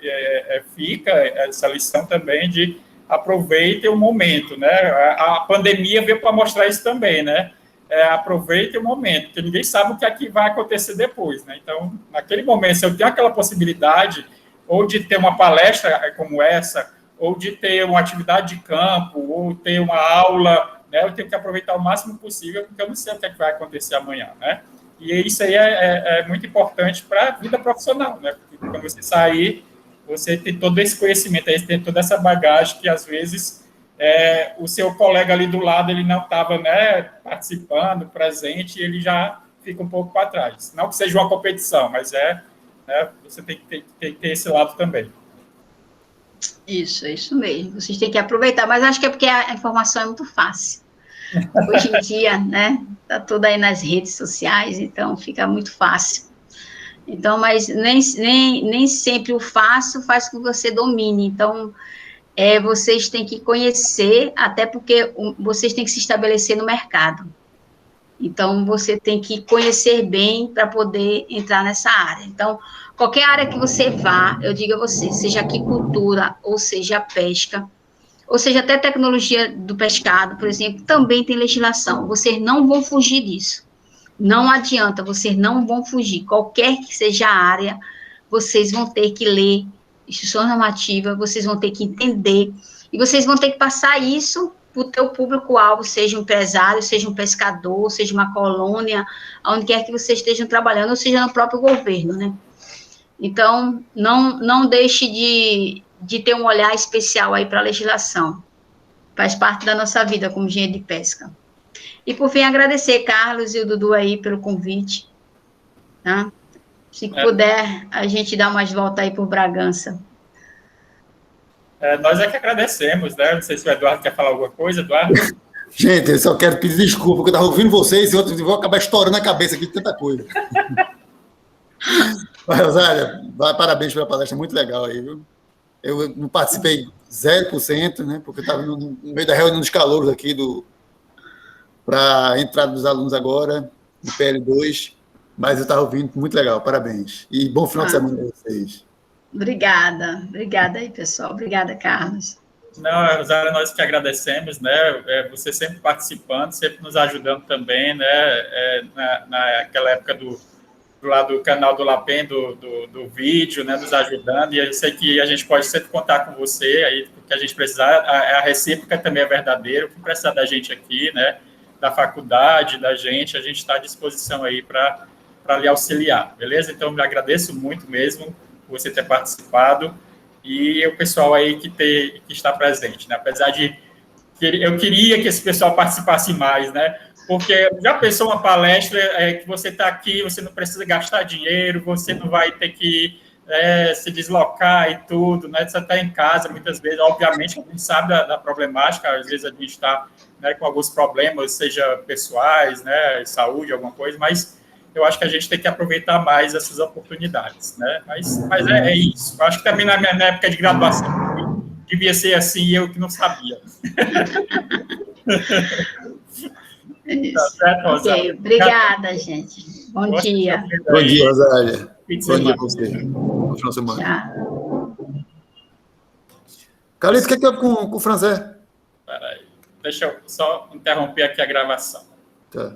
fica essa lição também de aproveitem o momento, né, a pandemia veio para mostrar isso também, né, aproveite o momento, porque ninguém sabe o que aqui vai acontecer depois, né, então, naquele momento, se eu tenho aquela possibilidade, ou de ter uma palestra como essa, ou de ter uma atividade de campo, ou ter uma aula, né, eu tenho que aproveitar o máximo possível, porque eu não sei o que vai acontecer amanhã, né? E isso aí é muito importante para a vida profissional, né? Porque quando você sair, você tem todo esse conhecimento, aí você tem toda essa bagagem que, às vezes, o seu colega ali do lado, ele não estava, né, participando, presente, e ele já fica um pouco para trás. Não que seja uma competição, mas né, você tem que ter esse lado também. Isso, é isso mesmo. Vocês têm que aproveitar, mas acho que é porque a informação é muito fácil. Hoje em dia, né, tá tudo aí nas redes sociais, então fica muito fácil. Então, mas nem sempre o fácil faz com que você domine. Então, vocês têm que conhecer, até porque vocês têm que se estabelecer no mercado. Então, você tem que conhecer bem para poder entrar nessa área. Então, qualquer área que você vá, eu digo a você, seja aquicultura, ou seja pesca, ou seja até tecnologia do pescado, por exemplo, também tem legislação. Vocês não vão fugir disso. Não adianta, vocês não vão fugir. Qualquer que seja a área, vocês vão ter que ler instrução normativa, vocês vão ter que entender, e vocês vão ter que passar isso para o teu público-alvo, seja um empresário, seja um pescador, seja uma colônia, onde quer que vocês estejam trabalhando, ou seja no próprio governo, né? Então, não deixe de ter um olhar especial aí para a legislação. Faz parte da nossa vida como engenheiro de pesca. E, por fim, agradecer Carlos e o Dudu aí pelo convite, tá? Se puder, a gente dá umas voltas aí por Bragança. Nós é que agradecemos, né? Não sei se o Eduardo quer falar alguma coisa, Eduardo. Gente, eu só quero pedir desculpa, porque eu estava ouvindo vocês e eu vou acabar estourando a cabeça aqui de tanta coisa. Mas, Rosália, parabéns pela palestra, muito legal aí, viu? Eu não participei 0%, né? Porque eu estava no meio da reunião dos calouros aqui para a entrada dos alunos agora, no PL2, mas eu estava ouvindo, muito legal, parabéns. E bom final de semana para vocês. Obrigada aí, pessoal. Obrigada, Carlos. Não, Rosália, nós que agradecemos, né? Você sempre participando, sempre nos ajudando também, né? Naquela época do lado do canal do LAPEN, do vídeo, né? Nos ajudando, e eu sei que a gente pode sempre contar com você, aí, porque a gente precisar, a recíproca também é verdadeira, o que precisar da gente aqui, né? Da faculdade, da gente, a gente está à disposição aí para lhe auxiliar, beleza? Então, me agradeço muito mesmo por você ter participado e o pessoal aí que está presente, né? Apesar de que eu queria que esse pessoal participasse mais, né? Porque já pensou uma palestra que você está aqui, você não precisa gastar dinheiro, você não vai ter que se deslocar e tudo, né? Você está em casa muitas vezes, obviamente, a gente sabe da problemática, às vezes a gente está, né, com alguns problemas, seja pessoais, né, saúde, alguma coisa, mas eu acho que a gente tem que aproveitar mais essas oportunidades, né? Mas é isso. Eu acho que também na minha época de graduação devia ser assim e eu que não sabia. Isso. Tá certo, ok, obrigada, gente. Bom dia. Bom dia, Rosália. Bom dia para você. Bom final de semana. Tchau. Carlitos, o que é com o francês? Espera aí. Deixa eu só interromper aqui a gravação. Tá.